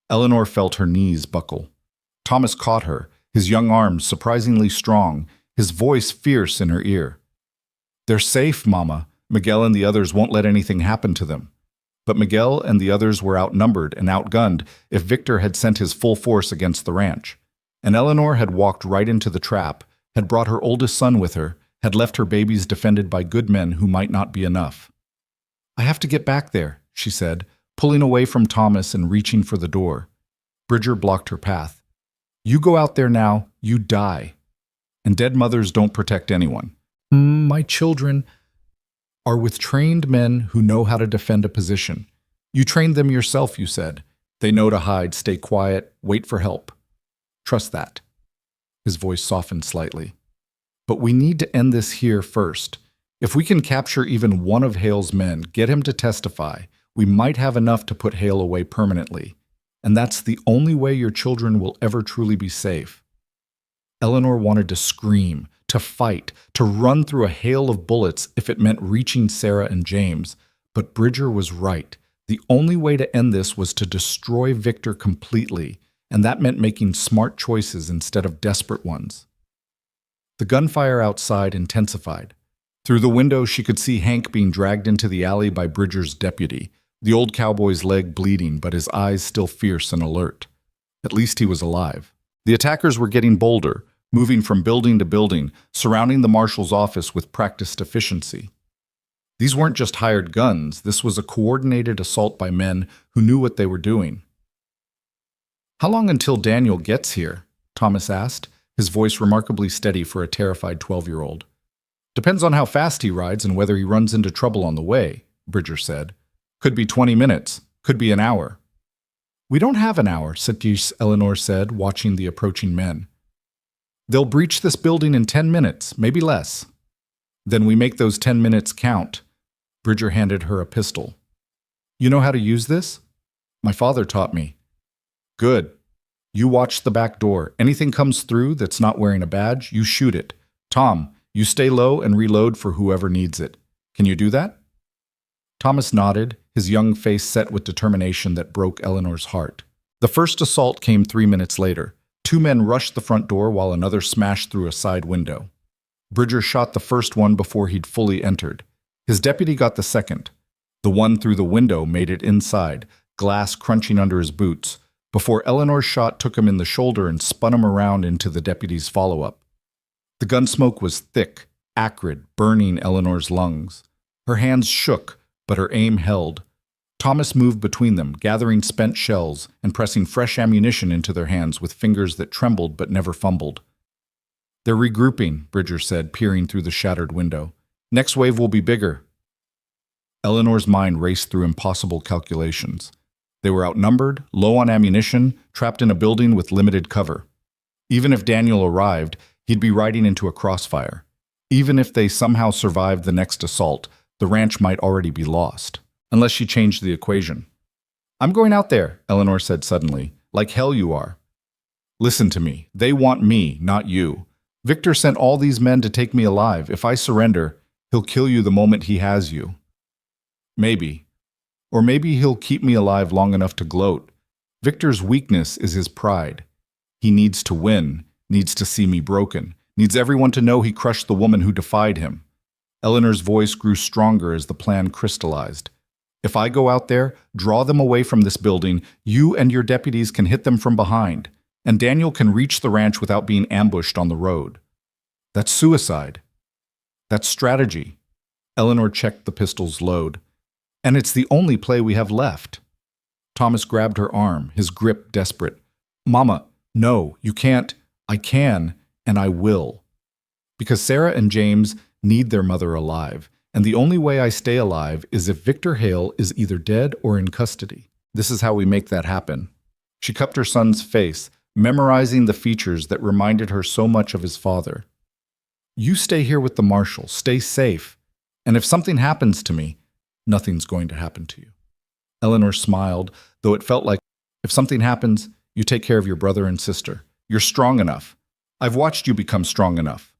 Eleanor felt her knees buckle. Thomas caught her, his young arms surprisingly strong, his voice fierce in her ear. "They're safe, Mama. Miguel and the others won't let anything happen to them." But Miguel and the others were outnumbered and outgunned if Victor had sent his full force against the ranch. And Eleanor had walked right into the trap, had brought her oldest son with her, had left her babies defended by good men who might not be enough. "I have to get back there," she said, pulling away from Thomas and reaching for the door. Bridger blocked her path. "You go out there now, you die. And dead mothers don't protect anyone. My children are with trained men who know how to defend a position. You trained them yourself, you said. They know to hide, stay quiet, wait for help. Trust that." His voice softened slightly. "But we need to end this here first. If we can capture even one of Hale's men, get him to testify, we might have enough to put Hale away permanently. And that's the only way your children will ever truly be safe." Eleanor wanted to scream, to fight, to run through a hail of bullets if it meant reaching Sarah and James. But Bridger was right. The only way to end this was to destroy Victor completely, and that meant making smart choices instead of desperate ones. The gunfire outside intensified. Through the window, she could see Hank being dragged into the alley by Bridger's deputy, the old cowboy's leg bleeding, but his eyes still fierce and alert. At least he was alive. The attackers were getting bolder, moving from building to building, surrounding the marshal's office with practiced efficiency. These weren't just hired guns, this was a coordinated assault by men who knew what they were doing. "How long until Daniel gets here?" Thomas asked, his voice remarkably steady for a terrified 12-year-old. "Depends on how fast he rides and whether he runs into trouble on the way," Bridger said. "Could be 20 minutes, could be an hour." "We don't have an hour," Satish Eleanor said, watching the approaching men. "They'll breach this building in 10 minutes, maybe less." "Then we make those 10 minutes count." Bridger handed her a pistol. "You know how to use this?" "My father taught me." "Good. You watch the back door. Anything comes through that's not wearing a badge, you shoot it. Tom, you stay low and reload for whoever needs it. Can you do that?" Thomas nodded, his young face set with determination that broke Eleanor's heart. The first assault came 3 minutes later. 2 men rushed the front door while another smashed through a side window. Bridger shot the first one before he'd fully entered. His deputy got the second. The one through the window made it inside, glass crunching under his boots, before Eleanor's shot took him in the shoulder and spun him around into the deputy's follow-up. The gun smoke was thick, acrid, burning Eleanor's lungs. Her hands shook, but her aim held. Thomas moved between them, gathering spent shells and pressing fresh ammunition into their hands with fingers that trembled but never fumbled. "They're regrouping," Bridger said, peering through the shattered window. "Next wave will be bigger." Eleanor's mind raced through impossible calculations. They were outnumbered, low on ammunition, trapped in a building with limited cover. Even if Daniel arrived, he'd be riding into a crossfire. Even if they somehow survived the next assault, the ranch might already be lost. Unless she changed the equation. "I'm going out there," Eleanor said suddenly. "Like hell you are." "Listen to me. They want me, not you. Victor sent all these men to take me alive. If I surrender, he'll kill you the moment he has you." "Maybe. Or maybe he'll keep me alive long enough to gloat. Victor's weakness is his pride. He needs to win, needs to see me broken, needs everyone to know he crushed the woman who defied him." Eleanor's voice grew stronger as the plan crystallized. "If I go out there, draw them away from this building, you and your deputies can hit them from behind, and Daniel can reach the ranch without being ambushed on the road. That's suicide. That's strategy." Eleanor checked the pistol's load. "And it's the only play we have left." Thomas grabbed her arm, his grip desperate. "Mama, no, you can't. I can, and I will. Because Sarah and James need their mother alive. And the only way I stay alive is if Victor Hale is either dead or in custody. This is how we make that happen." She cupped her son's face, memorizing the features that reminded her so much of his father. You stay here with the marshal, stay safe, and if something happens to me, nothing's going to happen to you. Eleanor smiled, though it felt like, if something happens, you take care of your brother and sister. You're strong enough. I've watched you become strong enough.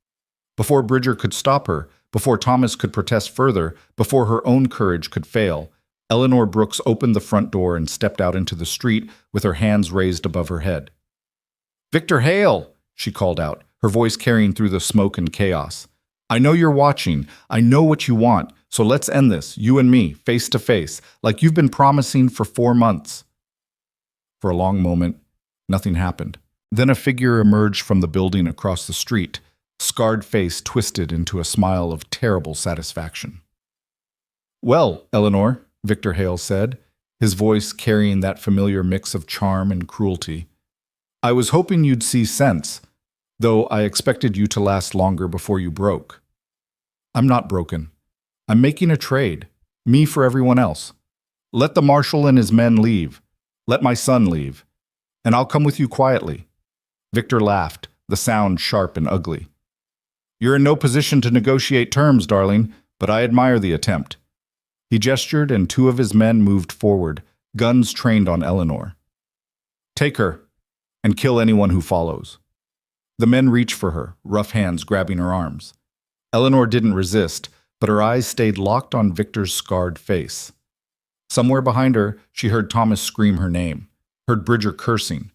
Before Bridger could stop her, before Thomas could protest further, before her own courage could fail, Eleanor Brooks opened the front door and stepped out into the street with her hands raised above her head. "Victor Hale!" she called out, her voice carrying through the smoke and chaos. "I know you're watching. I know what you want. So let's end this, you and me, face to face, like you've been promising for 4 months." For a long moment, nothing happened. Then a figure emerged from the building across the street, scarred face twisted into a smile of terrible satisfaction. "Well, Eleanor," Victor Hale said, his voice carrying that familiar mix of charm and cruelty, "I was hoping you'd see sense, though I expected you to last longer before you broke. I'm not broken. I'm making a trade, me for everyone else. Let the marshal and his men leave. Let my son leave. And I'll come with you quietly." Victor laughed, the sound sharp and ugly. "You're in no position to negotiate terms, darling, but I admire the attempt." He gestured, and 2 of his men moved forward, guns trained on Eleanor. "Take her, and kill anyone who follows." The men reached for her, rough hands grabbing her arms. Eleanor didn't resist, but her eyes stayed locked on Victor's scarred face. Somewhere behind her, she heard Thomas scream her name, heard Bridger cursing,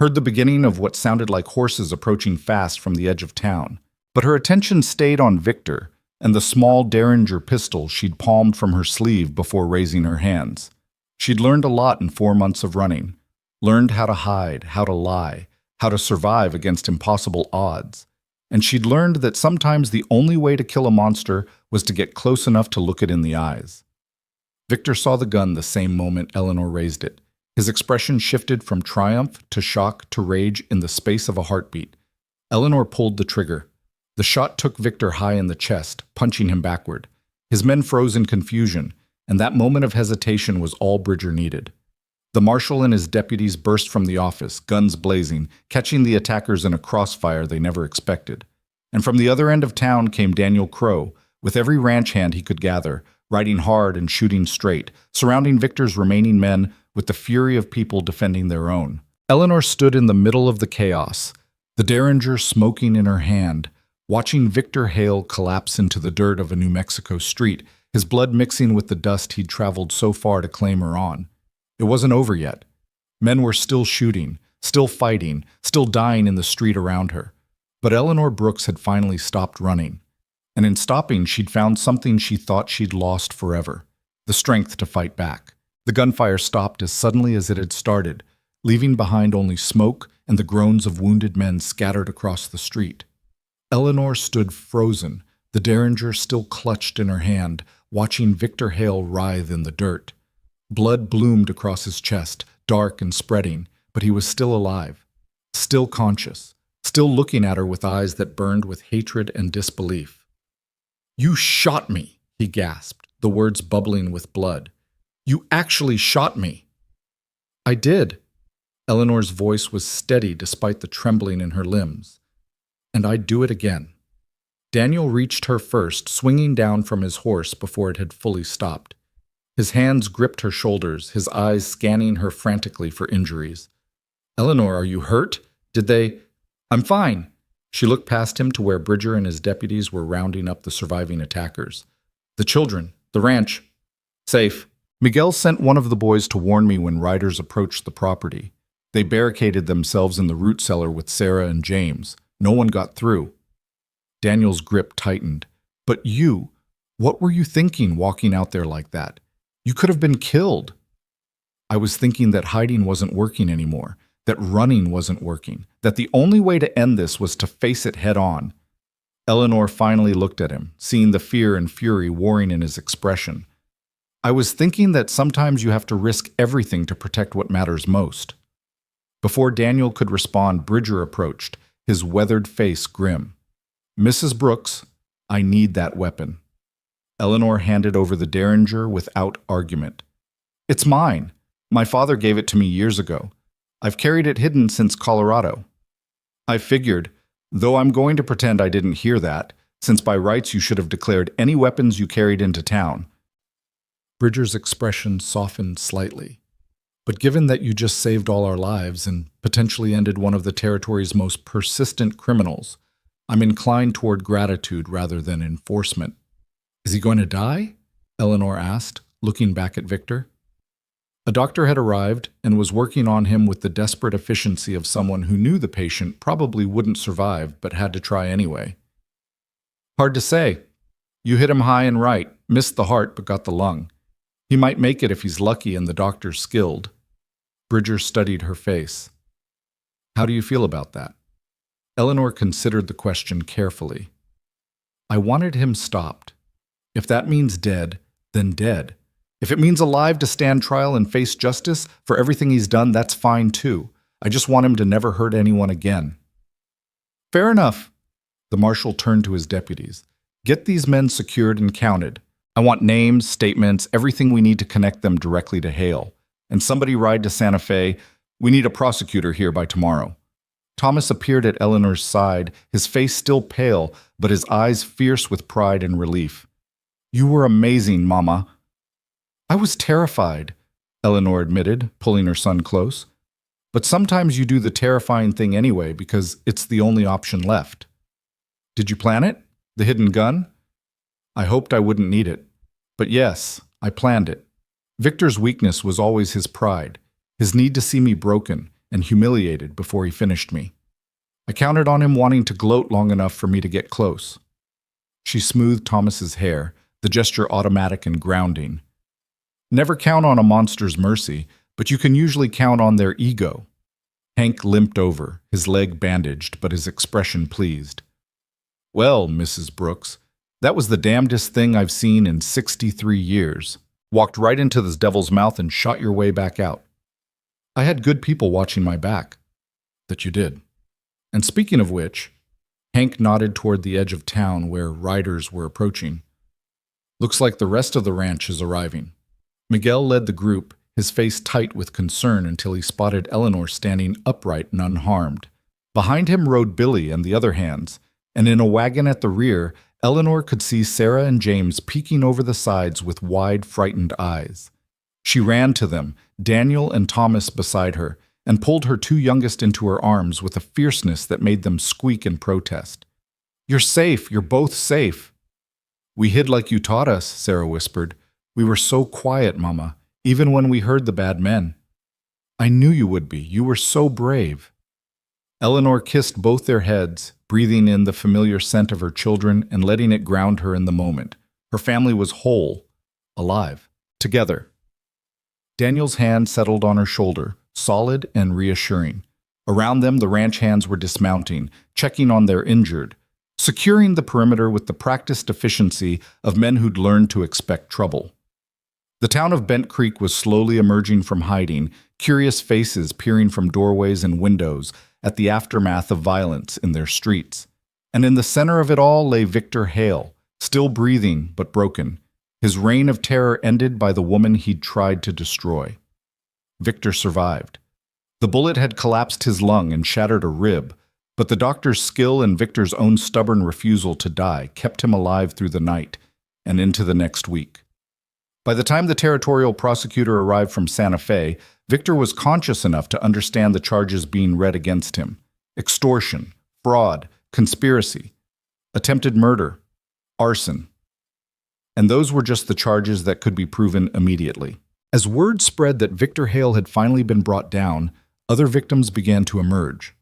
heard the beginning of what sounded like horses approaching fast from the edge of town. But her attention stayed on Victor and the small Derringer pistol she'd palmed from her sleeve before raising her hands. She'd learned a lot in 4 months of running, learned how to hide, how to lie, how to survive against impossible odds. And she'd learned that sometimes the only way to kill a monster was to get close enough to look it in the eyes. Victor saw the gun the same moment Eleanor raised it. His expression shifted from triumph to shock to rage in the space of a heartbeat. Eleanor pulled the trigger. The shot took Victor high in the chest, punching him backward. His men froze in confusion, and that moment of hesitation was all Bridger needed. The marshal and his deputies burst from the office, guns blazing, catching the attackers in a crossfire they never expected. And from the other end of town came Daniel Crow, with every ranch hand he could gather, riding hard and shooting straight, surrounding Victor's remaining men with the fury of people defending their own. Eleanor stood in the middle of the chaos, the Derringer smoking in her hand, watching Victor Hale collapse into the dirt of a New Mexico street, his blood mixing with the dust he'd traveled so far to claim her on. It wasn't over yet. Men were still shooting, still fighting, still dying in the street around her. But Eleanor Brooks had finally stopped running. And in stopping, she'd found something she thought she'd lost forever: the strength to fight back. The gunfire stopped as suddenly as it had started, leaving behind only smoke and the groans of wounded men scattered across the street. Eleanor stood frozen, the Derringer still clutched in her hand, watching Victor Hale writhe in the dirt. Blood bloomed across his chest, dark and spreading, but he was still alive, still conscious, still looking at her with eyes that burned with hatred and disbelief. "You shot me," he gasped, the words bubbling with blood. "You actually shot me." "I did." Eleanor's voice was steady despite the trembling in her limbs. "And I'd do it again." Daniel reached her first, swinging down from his horse before it had fully stopped. His hands gripped her shoulders, his eyes scanning her frantically for injuries. "Eleanor, are you hurt? Did they—" "I'm fine." She looked past him to where Bridger and his deputies were rounding up the surviving attackers. "The children, the ranch, safe. Miguel sent one of the boys to warn me when riders approached the property. They barricaded themselves in the root cellar with Sarah and James. No one got through." Daniel's grip tightened. "But you, what were you thinking walking out there like that? You could have been killed." "I was thinking that hiding wasn't working anymore, that running wasn't working, that the only way to end this was to face it head on." Eleanor finally looked at him, seeing the fear and fury warring in his expression. "I was thinking that sometimes you have to risk everything to protect what matters most." Before Daniel could respond, Bridger approached, his weathered face grim. "Mrs. Brooks, I need that weapon." Eleanor handed over the Derringer without argument. "It's mine. My father gave it to me years ago. I've carried it hidden since Colorado." "I figured, though I'm going to pretend I didn't hear that. since by rights you should have declared any weapons you carried into town. Bridger's expression softened slightly. But given that you just saved all our lives and potentially ended one of the territory's most persistent criminals, I'm inclined toward gratitude rather than enforcement. Is he going to die? Eleanor asked, looking back at Victor. A doctor had arrived and was working on him with the desperate efficiency of someone who knew the patient probably wouldn't survive but had to try anyway. Hard to say. You hit him high and right, missed the heart but got the lung. He might make it if he's lucky and the doctor's skilled. Bridger studied her face. How do you feel about that? Eleanor considered the question carefully. I wanted him stopped. If that means dead, then dead. If it means alive to stand trial and face justice for everything he's done, that's fine too. I just want him to never hurt anyone again. Fair enough. The marshal turned to his deputies. Get these men secured and counted. I want names, statements, everything we need to connect them directly to Hale. And somebody ride to Santa Fe. We need a prosecutor here by tomorrow. Thomas appeared at Eleanor's side, his face still pale, but his eyes fierce with pride and relief. You were amazing, Mama. I was terrified, Eleanor admitted, pulling her son close. But sometimes you do the terrifying thing anyway because it's the only option left. Did you plan it? The hidden gun? I hoped I wouldn't need it. But yes, I planned it. Victor's weakness was always his pride, his need to see me broken and humiliated before he finished me. I counted on him wanting to gloat long enough for me to get close. She smoothed Thomas's hair, the gesture automatic and grounding. Never count on a monster's mercy, but you can usually count on their ego. Hank limped over, his leg bandaged, but his expression pleased. Well, Mrs. Brooks, that was the damnedest thing I've seen in 63 years. Walked right into this devil's mouth and shot your way back out. I had good people watching my back. That you did. And speaking of which, Hank nodded toward the edge of town where riders were approaching. Looks like the rest of the ranch is arriving. Miguel led the group, his face tight with concern until he spotted Eleanor standing upright and unharmed. Behind him rode Billy and the other hands, and in a wagon at the rear, Eleanor could see Sarah and James peeking over the sides with wide, frightened eyes. She ran to them, Daniel and Thomas beside her, and pulled her two youngest into her arms with a fierceness that made them squeak in protest. You're safe, you're both safe. We hid like you taught us, Sarah whispered. We were so quiet, Mama, even when we heard the bad men. I knew you would be. You were so brave. Eleanor kissed both their heads, breathing in the familiar scent of her children and letting it ground her in the moment. Her family was whole, alive, together. Daniel's hand settled on her shoulder, solid and reassuring. Around them, the ranch hands were dismounting, checking on their injured, securing the perimeter with the practiced efficiency of men who'd learned to expect trouble. The town of Bent Creek was slowly emerging from hiding, curious faces peering from doorways and windows at the aftermath of violence in their streets. And in the center of it all lay Victor Hale, still breathing but broken, his reign of terror ended by the woman he'd tried to destroy. Victor survived. The bullet had collapsed his lung and shattered a rib, but the doctor's skill and Victor's own stubborn refusal to die kept him alive through the night and into the next week. By the time the territorial prosecutor arrived from Santa Fe, Victor was conscious enough to understand the charges being read against him: extortion, fraud, conspiracy, attempted murder, arson. And those were just the charges that could be proven immediately. As word spread that Victor Hale had finally been brought down, other victims began to emerge.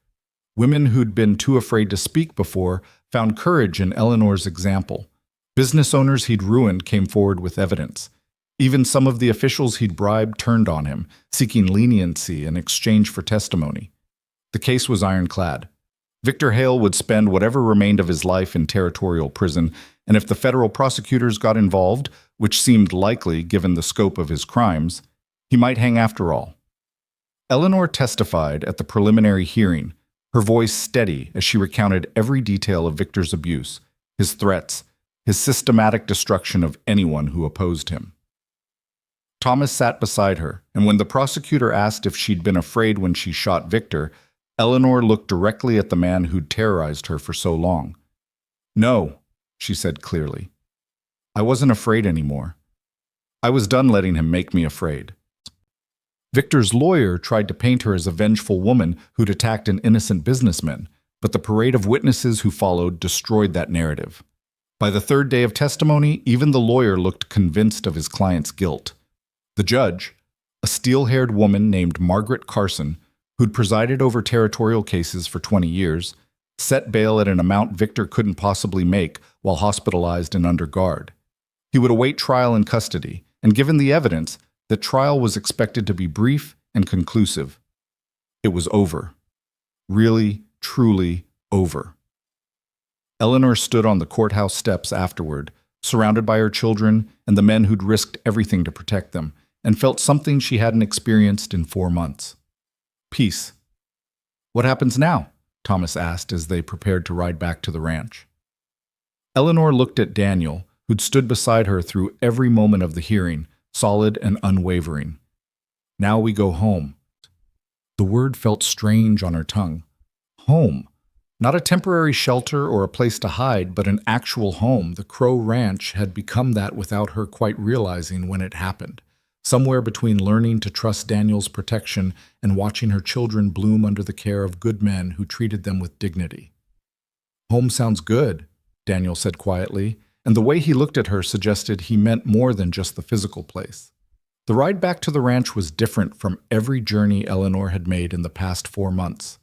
Women who'd been too afraid to speak before found courage in Eleanor's example. Business owners he'd ruined came forward with evidence. Even some of the officials he'd bribed turned on him, seeking leniency in exchange for testimony. The case was ironclad. Victor Hale would spend whatever remained of his life in territorial prison, and if the federal prosecutors got involved, which seemed likely given the scope of his crimes, he might hang after all. Eleanor testified at the preliminary hearing, her voice steady as she recounted every detail of Victor's abuse, his threats, his systematic destruction of anyone who opposed him. Thomas sat beside her, and when the prosecutor asked if she'd been afraid when she shot Victor, Eleanor looked directly at the man who'd terrorized her for so long. No, she said clearly. I wasn't afraid anymore. I was done letting him make me afraid. Victor's lawyer tried to paint her as a vengeful woman who'd attacked an innocent businessman, but the parade of witnesses who followed destroyed that narrative. By the third day of testimony, even the lawyer looked convinced of his client's guilt. The judge, a steel-haired woman named Margaret Carson, who'd presided over territorial cases for 20 years, set bail at an amount Victor couldn't possibly make while hospitalized and under guard. He would await trial in custody, and given the evidence, the trial was expected to be brief and conclusive. It was over. Really, truly over. Eleanor stood on the courthouse steps afterward, surrounded by her children and the men who'd risked everything to protect them, and felt something she hadn't experienced in 4 months. Peace. What happens now? Thomas asked as they prepared to ride back to the ranch. Eleanor looked at Daniel, who'd stood beside her through every moment of the hearing, solid and unwavering. Now we go home. The word felt strange on her tongue. Home. Not a temporary shelter or a place to hide, but an actual home. The Crow Ranch had become that without her quite realizing when it happened. Somewhere between learning to trust Daniel's protection and watching her children bloom under the care of good men who treated them with dignity. Home sounds good, Daniel said quietly, and the way he looked at her suggested he meant more than just the physical place. The ride back to the ranch was different from every journey Eleanor had made in the past 4 months.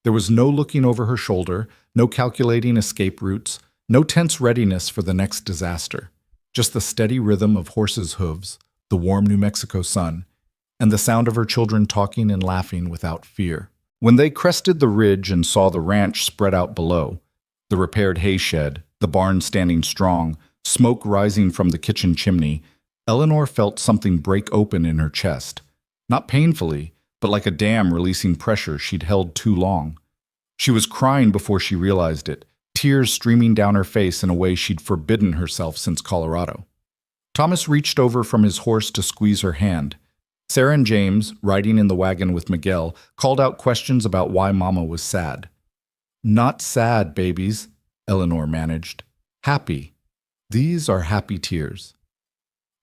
There was no looking over her shoulder, no calculating escape routes, no tense readiness for the next disaster. Just the steady rhythm of horses' hooves, the warm New Mexico sun, and the sound of her children talking and laughing without fear. When they crested the ridge and saw the ranch spread out below, the repaired hay shed, the barn standing strong, smoke rising from the kitchen chimney, Eleanor felt something break open in her chest. Not painfully, but like a dam releasing pressure she'd held too long. She was crying before she realized it, tears streaming down her face in a way she'd forbidden herself since Colorado. Thomas reached over from his horse to squeeze her hand. Sarah and James, riding in the wagon with Miguel, called out questions about why Mama was sad. Not sad, babies, Eleanor managed. Happy. These are happy tears.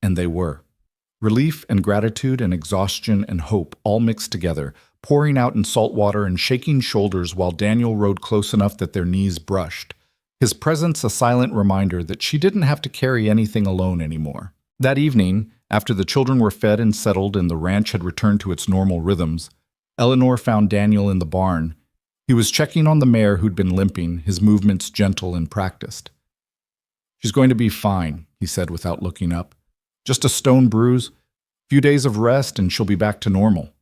And they were. Relief and gratitude and exhaustion and hope all mixed together, pouring out in salt water and shaking shoulders while Daniel rode close enough that their knees brushed. His presence a silent reminder that she didn't have to carry anything alone anymore. That evening, after the children were fed and settled and the ranch had returned to its normal rhythms, Eleanor found Daniel in the barn. He was checking on the mare who'd been limping, his movements gentle and practiced. She's going to be fine, he said without looking up. Just a stone bruise, few days of rest, and she'll be back to normal.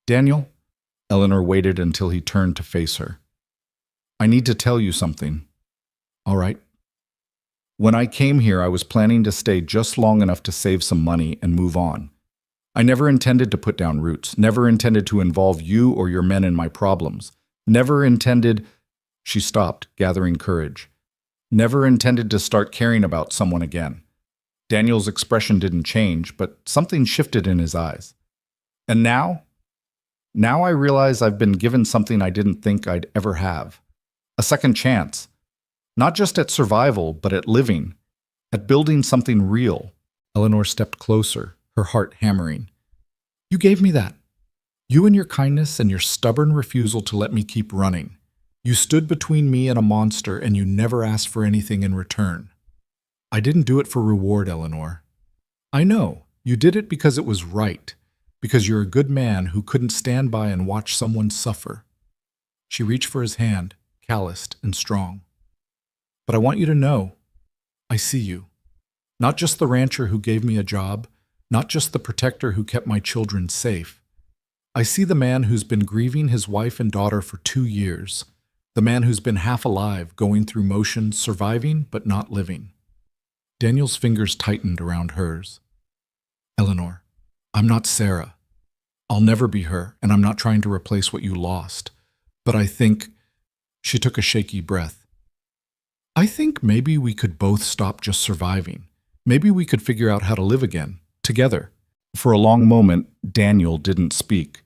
Daniel? Eleanor waited until he turned to face her. I need to tell you something. All right. When I came here, I was planning to stay just long enough to save some money and move on. I never intended to put down roots, never intended to involve you or your men in my problems, never intended— She stopped, gathering courage. Never intended to start caring about someone again. Daniel's expression didn't change, but something shifted in his eyes. And now? Now I realize I've been given something I didn't think I'd ever have. A second chance. Not just at survival, but at living. At building something real. Eleanor stepped closer, her heart hammering. You gave me that. You and your kindness and your stubborn refusal to let me keep running. You stood between me and a monster, and you never asked for anything in return. I didn't do it for reward, Eleanor. I know. You did it because it was right. Because you're a good man who couldn't stand by and watch someone suffer. She reached for his hand, calloused and strong. But I want you to know, I see you. Not just the rancher who gave me a job, not just the protector who kept my children safe. I see the man who's been grieving his wife and daughter for 2 years. The man who's been half alive, going through motions, surviving but not living. Daniel's fingers tightened around hers. Eleanor, I'm not Sarah. I'll never be her, and I'm not trying to replace what you lost. But I think— She took a shaky breath. I think maybe we could both stop just surviving. Maybe we could figure out how to live again, together. For a long moment, Daniel didn't speak.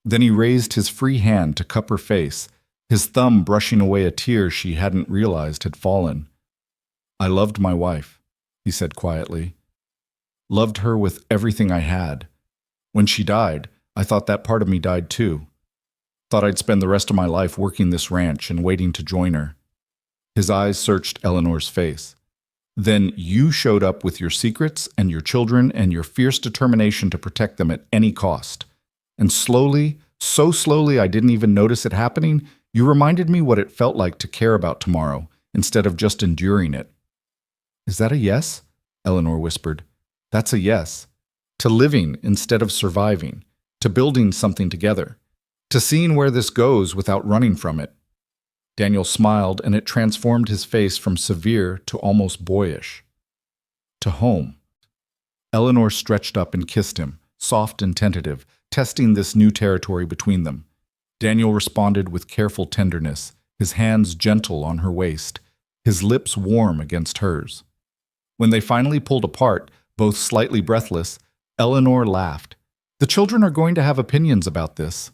Then he raised his free hand to cup her face, his thumb brushing away a tear she hadn't realized had fallen. I loved my wife, he said quietly. Loved her with everything I had. When she died, I thought that part of me died too. Thought I'd spend the rest of my life working this ranch and waiting to join her. His eyes searched Eleanor's face. Then you showed up with your secrets and your children and your fierce determination to protect them at any cost. And slowly, so slowly I didn't even notice it happening, you reminded me what it felt like to care about tomorrow instead of just enduring it. Is that a yes? Eleanor whispered. That's a yes. To living instead of surviving. To building something together. To seeing where this goes without running from it. Daniel smiled, and it transformed his face from severe to almost boyish. To home. Eleanor stretched up and kissed him, soft and tentative, testing this new territory between them. Daniel responded with careful tenderness, his hands gentle on her waist, his lips warm against hers. When they finally pulled apart, both slightly breathless, Eleanor laughed. The children are going to have opinions about this.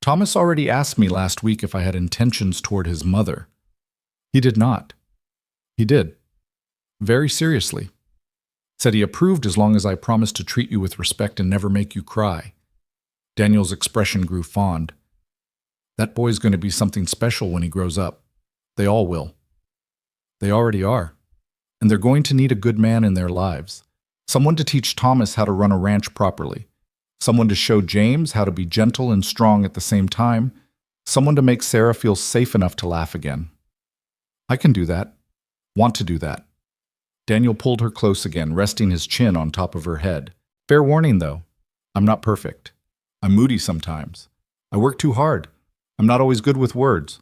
Thomas already asked me last week if I had intentions toward his mother. He did not. He did. Very seriously. Said he approved as long as I promised to treat you with respect and never make you cry. Daniel's expression grew fond. That boy's going to be something special when he grows up. They all will. They already are. And they're going to need a good man in their lives. Someone to teach Thomas how to run a ranch properly. Someone to show James how to be gentle and strong at the same time. Someone to make Sarah feel safe enough to laugh again. I can do that. Want to do that. Daniel pulled her close again, resting his chin on top of her head. Fair warning, though. I'm not perfect. I'm moody sometimes. I work too hard. I'm not always good with words.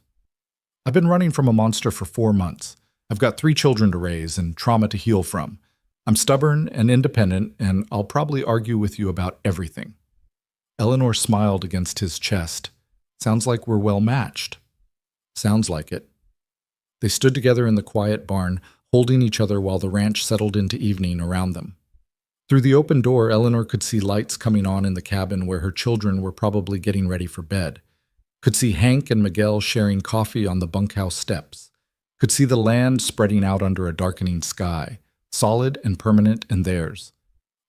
I've been running from a monster for 4 months. I've got 3 children to raise and trauma to heal from. I'm stubborn and independent, and I'll probably argue with you about everything. Eleanor smiled against his chest. Sounds like we're well matched. Sounds like it. They stood together in the quiet barn, holding each other while the ranch settled into evening around them. Through the open door, Eleanor could see lights coming on in the cabin where her children were probably getting ready for bed. Could see Hank and Miguel sharing coffee on the bunkhouse steps. Could see the land spreading out under a darkening sky, solid and permanent in theirs.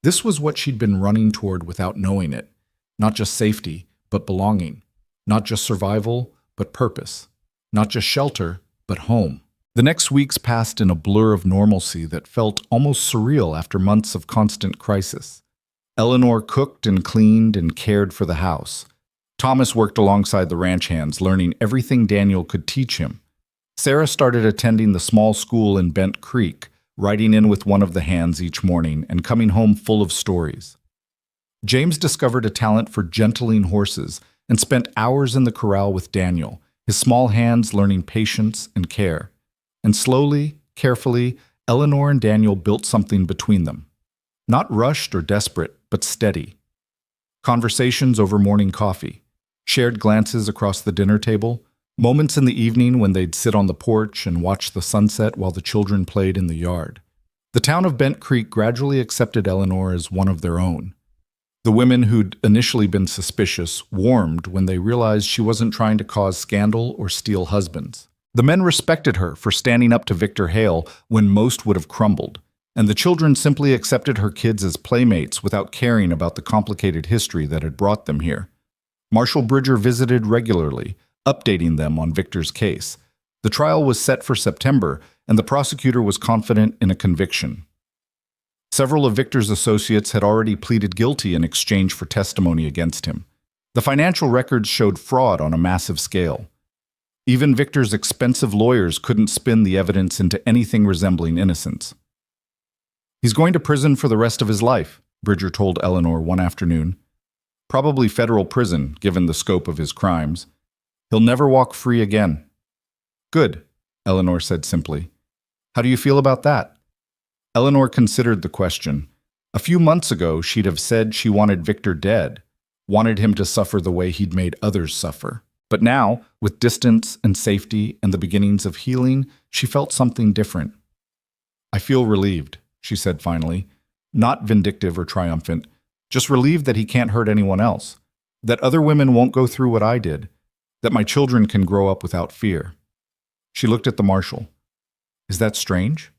This was what she'd been running toward without knowing it. Not just safety, but belonging. Not just survival, but purpose. Not just shelter, but home. The next weeks passed in a blur of normalcy that felt almost surreal after months of constant crisis. Eleanor cooked and cleaned and cared for the house. Thomas worked alongside the ranch hands, learning everything Daniel could teach him. Sarah started attending the small school in Bent Creek, riding in with one of the hands each morning and coming home full of stories. James discovered a talent for gentling horses and spent hours in the corral with Daniel, his small hands learning patience and care. And slowly, carefully, Eleanor and Daniel built something between them. Not rushed or desperate, but steady. Conversations over morning coffee, shared glances across the dinner table, moments in the evening when they'd sit on the porch and watch the sunset while the children played in the yard. The town of Bent Creek gradually accepted Eleanor as one of their own. The women who'd initially been suspicious warmed when they realized she wasn't trying to cause scandal or steal husbands. The men respected her for standing up to Victor Hale when most would have crumbled, and the children simply accepted her kids as playmates without caring about the complicated history that had brought them here. Marshal Bridger visited regularly, updating them on Victor's case. The trial was set for September, and the prosecutor was confident in a conviction. Several of Victor's associates had already pleaded guilty in exchange for testimony against him. The financial records showed fraud on a massive scale. Even Victor's expensive lawyers couldn't spin the evidence into anything resembling innocence. He's going to prison for the rest of his life, Bridger told Eleanor one afternoon. Probably federal prison, given the scope of his crimes. He'll never walk free again. Good, Eleanor said simply. How do you feel about that? Eleanor considered the question. A few months ago, she'd have said she wanted Victor dead, wanted him to suffer the way he'd made others suffer. But now, with distance and safety and the beginnings of healing, she felt something different. I feel relieved, she said finally, not vindictive or triumphant, just relieved that he can't hurt anyone else, that other women won't go through what I did, that my children can grow up without fear. She looked at the marshal. Is that strange?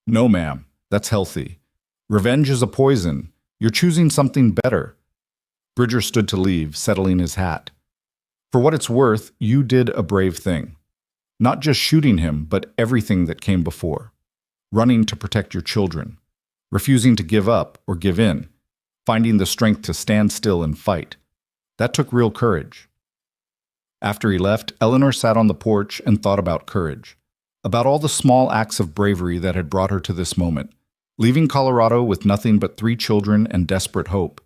No, ma'am. That's healthy. Revenge is a poison. You're choosing something better. Bridger stood to leave, settling his hat. For what it's worth, you did a brave thing. Not just shooting him, but everything that came before. Running to protect your children. Refusing to give up or give in. Finding the strength to stand still and fight. That took real courage. After he left, Eleanor sat on the porch and thought about courage. About all the small acts of bravery that had brought her to this moment. Leaving Colorado with nothing but 3 children and desperate hope.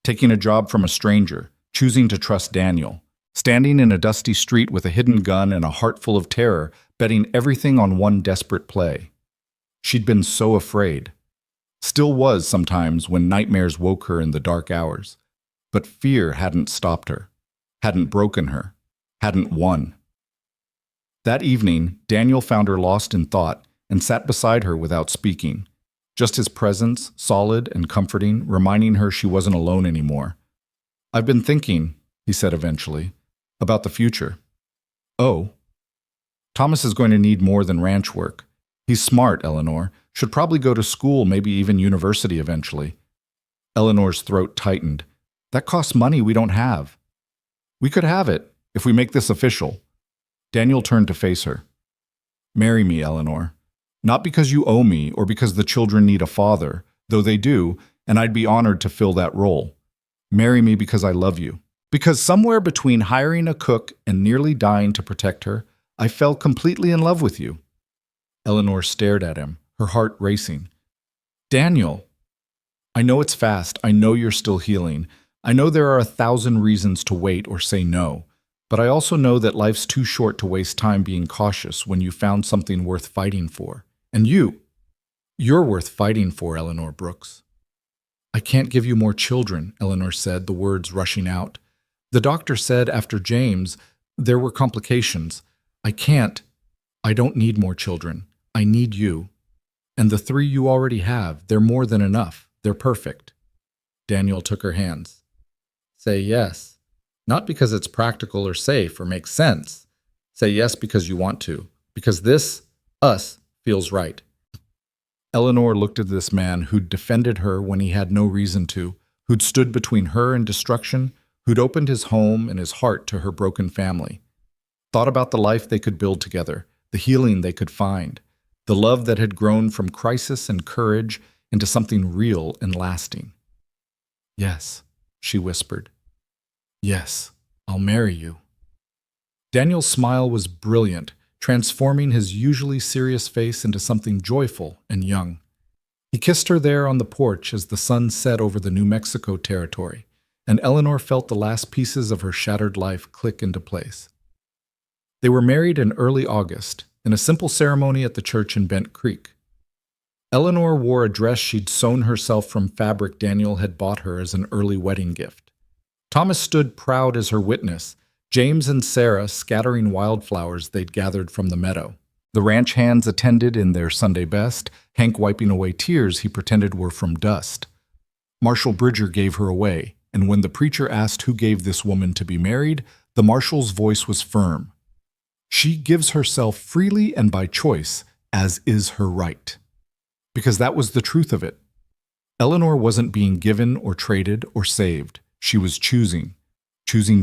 Taking a job from a stranger. Choosing to trust Daniel. Standing in a dusty street with a hidden gun and a heart full of terror, betting everything on one desperate play. She'd been so afraid. Still was sometimes when nightmares woke her in the dark hours. But fear hadn't stopped her. Hadn't broken her. Hadn't won. That evening, Daniel found her lost in thought and sat beside her without speaking. Just his presence, solid and comforting, reminding her she wasn't alone anymore. "I've been thinking," he said eventually, "about the future." "Oh? Thomas is going to need more than ranch work. He's smart, Eleanor. Should probably go to school, maybe even university eventually." Eleanor's throat tightened. "That costs money we don't have." "We could have it, if we make this official." Daniel turned to face her. "Marry me, Eleanor. Not because you owe me or because the children need a father, though they do, and I'd be honored to fill that role. Marry me because I love you. Because somewhere between hiring a cook and nearly dying to protect her, I fell completely in love with you." Eleanor stared at him, her heart racing. "Daniel, I know it's fast. I know you're still healing. I know there are 1,000 reasons to wait or say no. But I also know that life's too short to waste time being cautious when you found something worth fighting for. And you're worth fighting for, Eleanor Brooks." "I can't give you more children," Eleanor said, the words rushing out. "The doctor said after James, there were complications. I don't need more children. I need you. And the 3 you already have, they're more than enough. They're perfect." Daniel took her hands. "Say yes. Not because it's practical or safe or makes sense. Say yes because you want to. Because this, us, feels right." Eleanor looked at this man who'd defended her when he had no reason to, who'd stood between her and destruction, who'd opened his home and his heart to her broken family. Thought about the life they could build together, the healing they could find, the love that had grown from crisis and courage into something real and lasting. "Yes," she whispered. "Yes, I'll marry you." Daniel's smile was brilliant, transforming his usually serious face into something joyful and young. He kissed her there on the porch as the sun set over the New Mexico territory, and Eleanor felt the last pieces of her shattered life click into place. They were married in early August, in a simple ceremony at the church in Bent Creek. Eleanor wore a dress she'd sewn herself from fabric Daniel had bought her as an early wedding gift. Thomas stood proud as her witness, James and Sarah scattering wildflowers they'd gathered from the meadow. The ranch hands attended in their Sunday best, Hank wiping away tears he pretended were from dust. Marshal Bridger gave her away, and when the preacher asked who gave this woman to be married, the marshal's voice was firm. "She gives herself freely and by choice, as is her right." Because that was the truth of it. Eleanor wasn't being given or traded or saved. She was choosing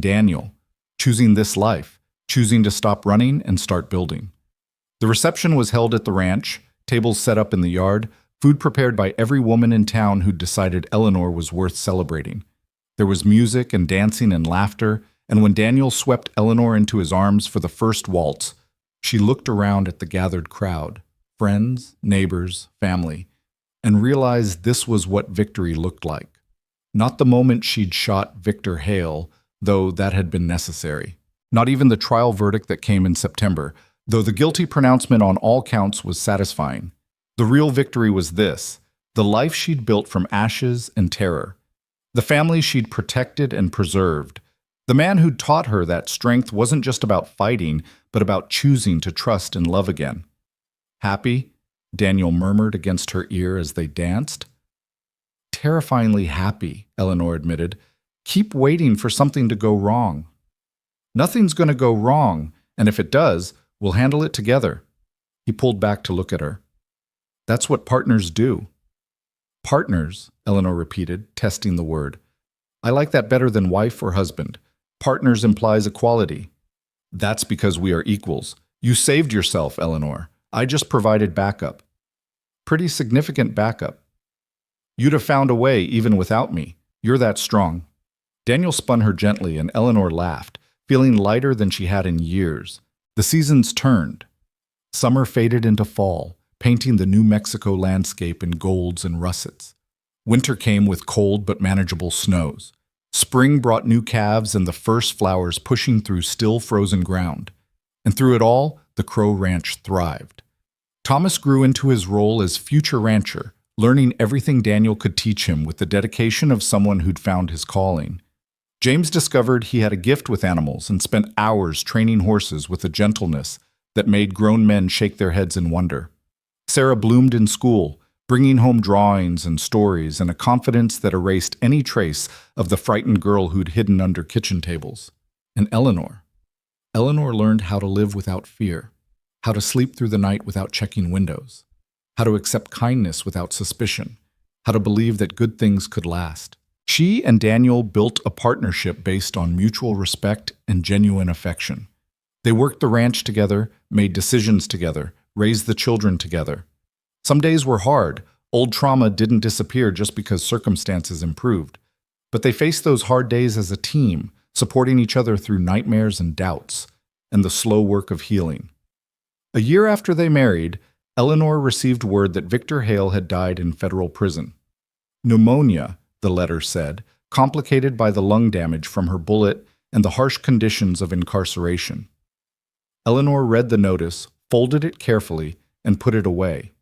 Daniel, choosing this life, choosing to stop running and start building. The reception was held at the ranch, tables set up in the yard, food prepared by every woman in town who'd decided Eleanor was worth celebrating. There was music and dancing and laughter, and when Daniel swept Eleanor into his arms for the first waltz, she looked around at the gathered crowd, friends, neighbors, family, and realized this was what victory looked like. Not the moment she'd shot Victor Hale, though that had been necessary. Not even the trial verdict that came in September, though the guilty pronouncement on all counts was satisfying. The real victory was this, the life she'd built from ashes and terror. The family she'd protected and preserved. The man who'd taught her that strength wasn't just about fighting, but about choosing to trust and love again. "Happy?" Daniel murmured against her ear as they danced. "Terrifyingly happy," Eleanor admitted. "Keep waiting for something to go wrong." "Nothing's going to go wrong, and if it does, we'll handle it together." He pulled back to look at her. That's what partners do. Partners, Eleanor repeated, testing the word. I like that better than wife or husband. Partners implies equality. That's because we are equals. You saved yourself, Eleanor. I just provided backup. Pretty significant backup. You'd have found a way even without me. You're that strong. Daniel spun her gently, and Eleanor laughed, feeling lighter than she had in years. The seasons turned. Summer faded into fall, painting the New Mexico landscape in golds and russets. Winter came with cold but manageable snows. Spring brought new calves and the first flowers pushing through still frozen ground. And through it all, the Crow Ranch thrived. Thomas grew into his role as future rancher, learning everything Daniel could teach him with the dedication of someone who'd found his calling. James discovered he had a gift with animals and spent hours training horses with a gentleness that made grown men shake their heads in wonder. Sarah bloomed in school, bringing home drawings and stories and a confidence that erased any trace of the frightened girl who'd hidden under kitchen tables. And Eleanor learned how to live without fear, how to sleep through the night without checking windows, how to accept kindness without suspicion, how to believe that good things could last. She and Daniel built a partnership based on mutual respect and genuine affection. They worked the ranch together, made decisions together, raised the children together. Some days were hard. Old trauma didn't disappear just because circumstances improved. But they faced those hard days as a team, supporting each other through nightmares and doubts, and the slow work of healing. A year after they married, Eleanor received word that Victor Hale had died in federal prison. Pneumonia, the letter said, complicated by the lung damage from her bullet and the harsh conditions of incarceration. Eleanor read the notice, folded it carefully, and put it away.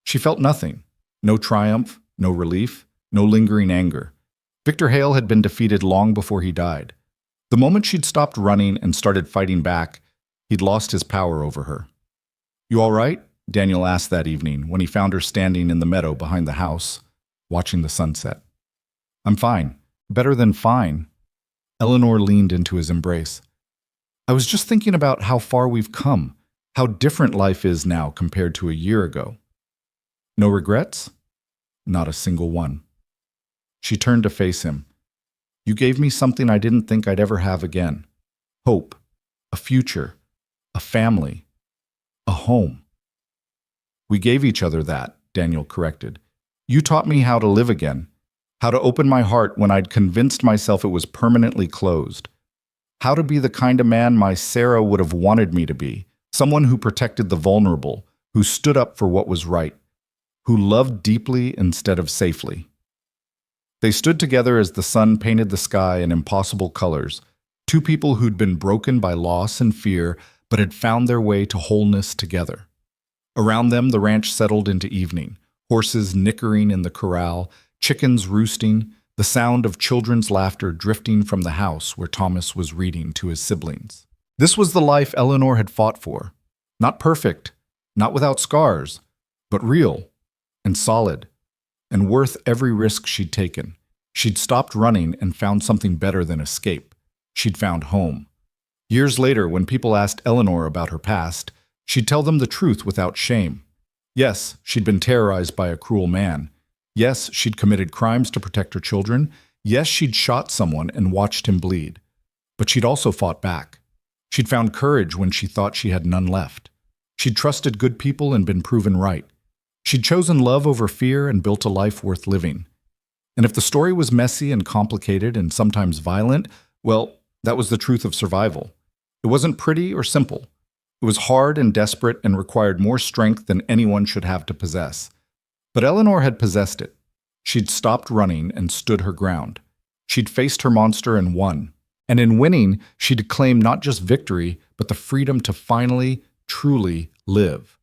She felt nothing. No triumph, no relief, no lingering anger. Victor Hale had been defeated long before he died. The moment she'd stopped running and started fighting back, he'd lost his power over her. "You all right?" Daniel asked that evening when he found her standing in the meadow behind the house, watching the sunset. "I'm fine. Better than fine." Eleanor leaned into his embrace. "I was just thinking about how far we've come, how different life is now compared to a year ago." "No regrets?" "Not a single one." She turned to face him. "You gave me something I didn't think I'd ever have again. Hope, a future, a family, a home." "We gave each other that," Daniel corrected. "You taught me how to live again, how to open my heart when I'd convinced myself it was permanently closed, how to be the kind of man my Sarah would have wanted me to be, someone who protected the vulnerable, who stood up for what was right, who loved deeply instead of safely." They stood together as the sun painted the sky in impossible colors, two people who'd been broken by loss and fear but had found their way to wholeness together. Around them, the ranch settled into evening, horses nickering in the corral, chickens roosting, the sound of children's laughter drifting from the house where Thomas was reading to his siblings. This was the life Eleanor had fought for. Not perfect, not without scars, but real and solid, and worth every risk she'd taken. She'd stopped running and found something better than escape. She'd found home. Years later, when people asked Eleanor about her past, she'd tell them the truth without shame. Yes, she'd been terrorized by a cruel man. Yes, she'd committed crimes to protect her children. Yes, she'd shot someone and watched him bleed. But she'd also fought back. She'd found courage when she thought she had none left. She'd trusted good people and been proven right. She'd chosen love over fear and built a life worth living. And if the story was messy and complicated and sometimes violent, well, that was the truth of survival. It wasn't pretty or simple. It was hard and desperate and required more strength than anyone should have to possess. But Eleanor had possessed it. She'd stopped running and stood her ground. She'd faced her monster and won. And in winning, she'd claimed not just victory, but the freedom to finally, truly live.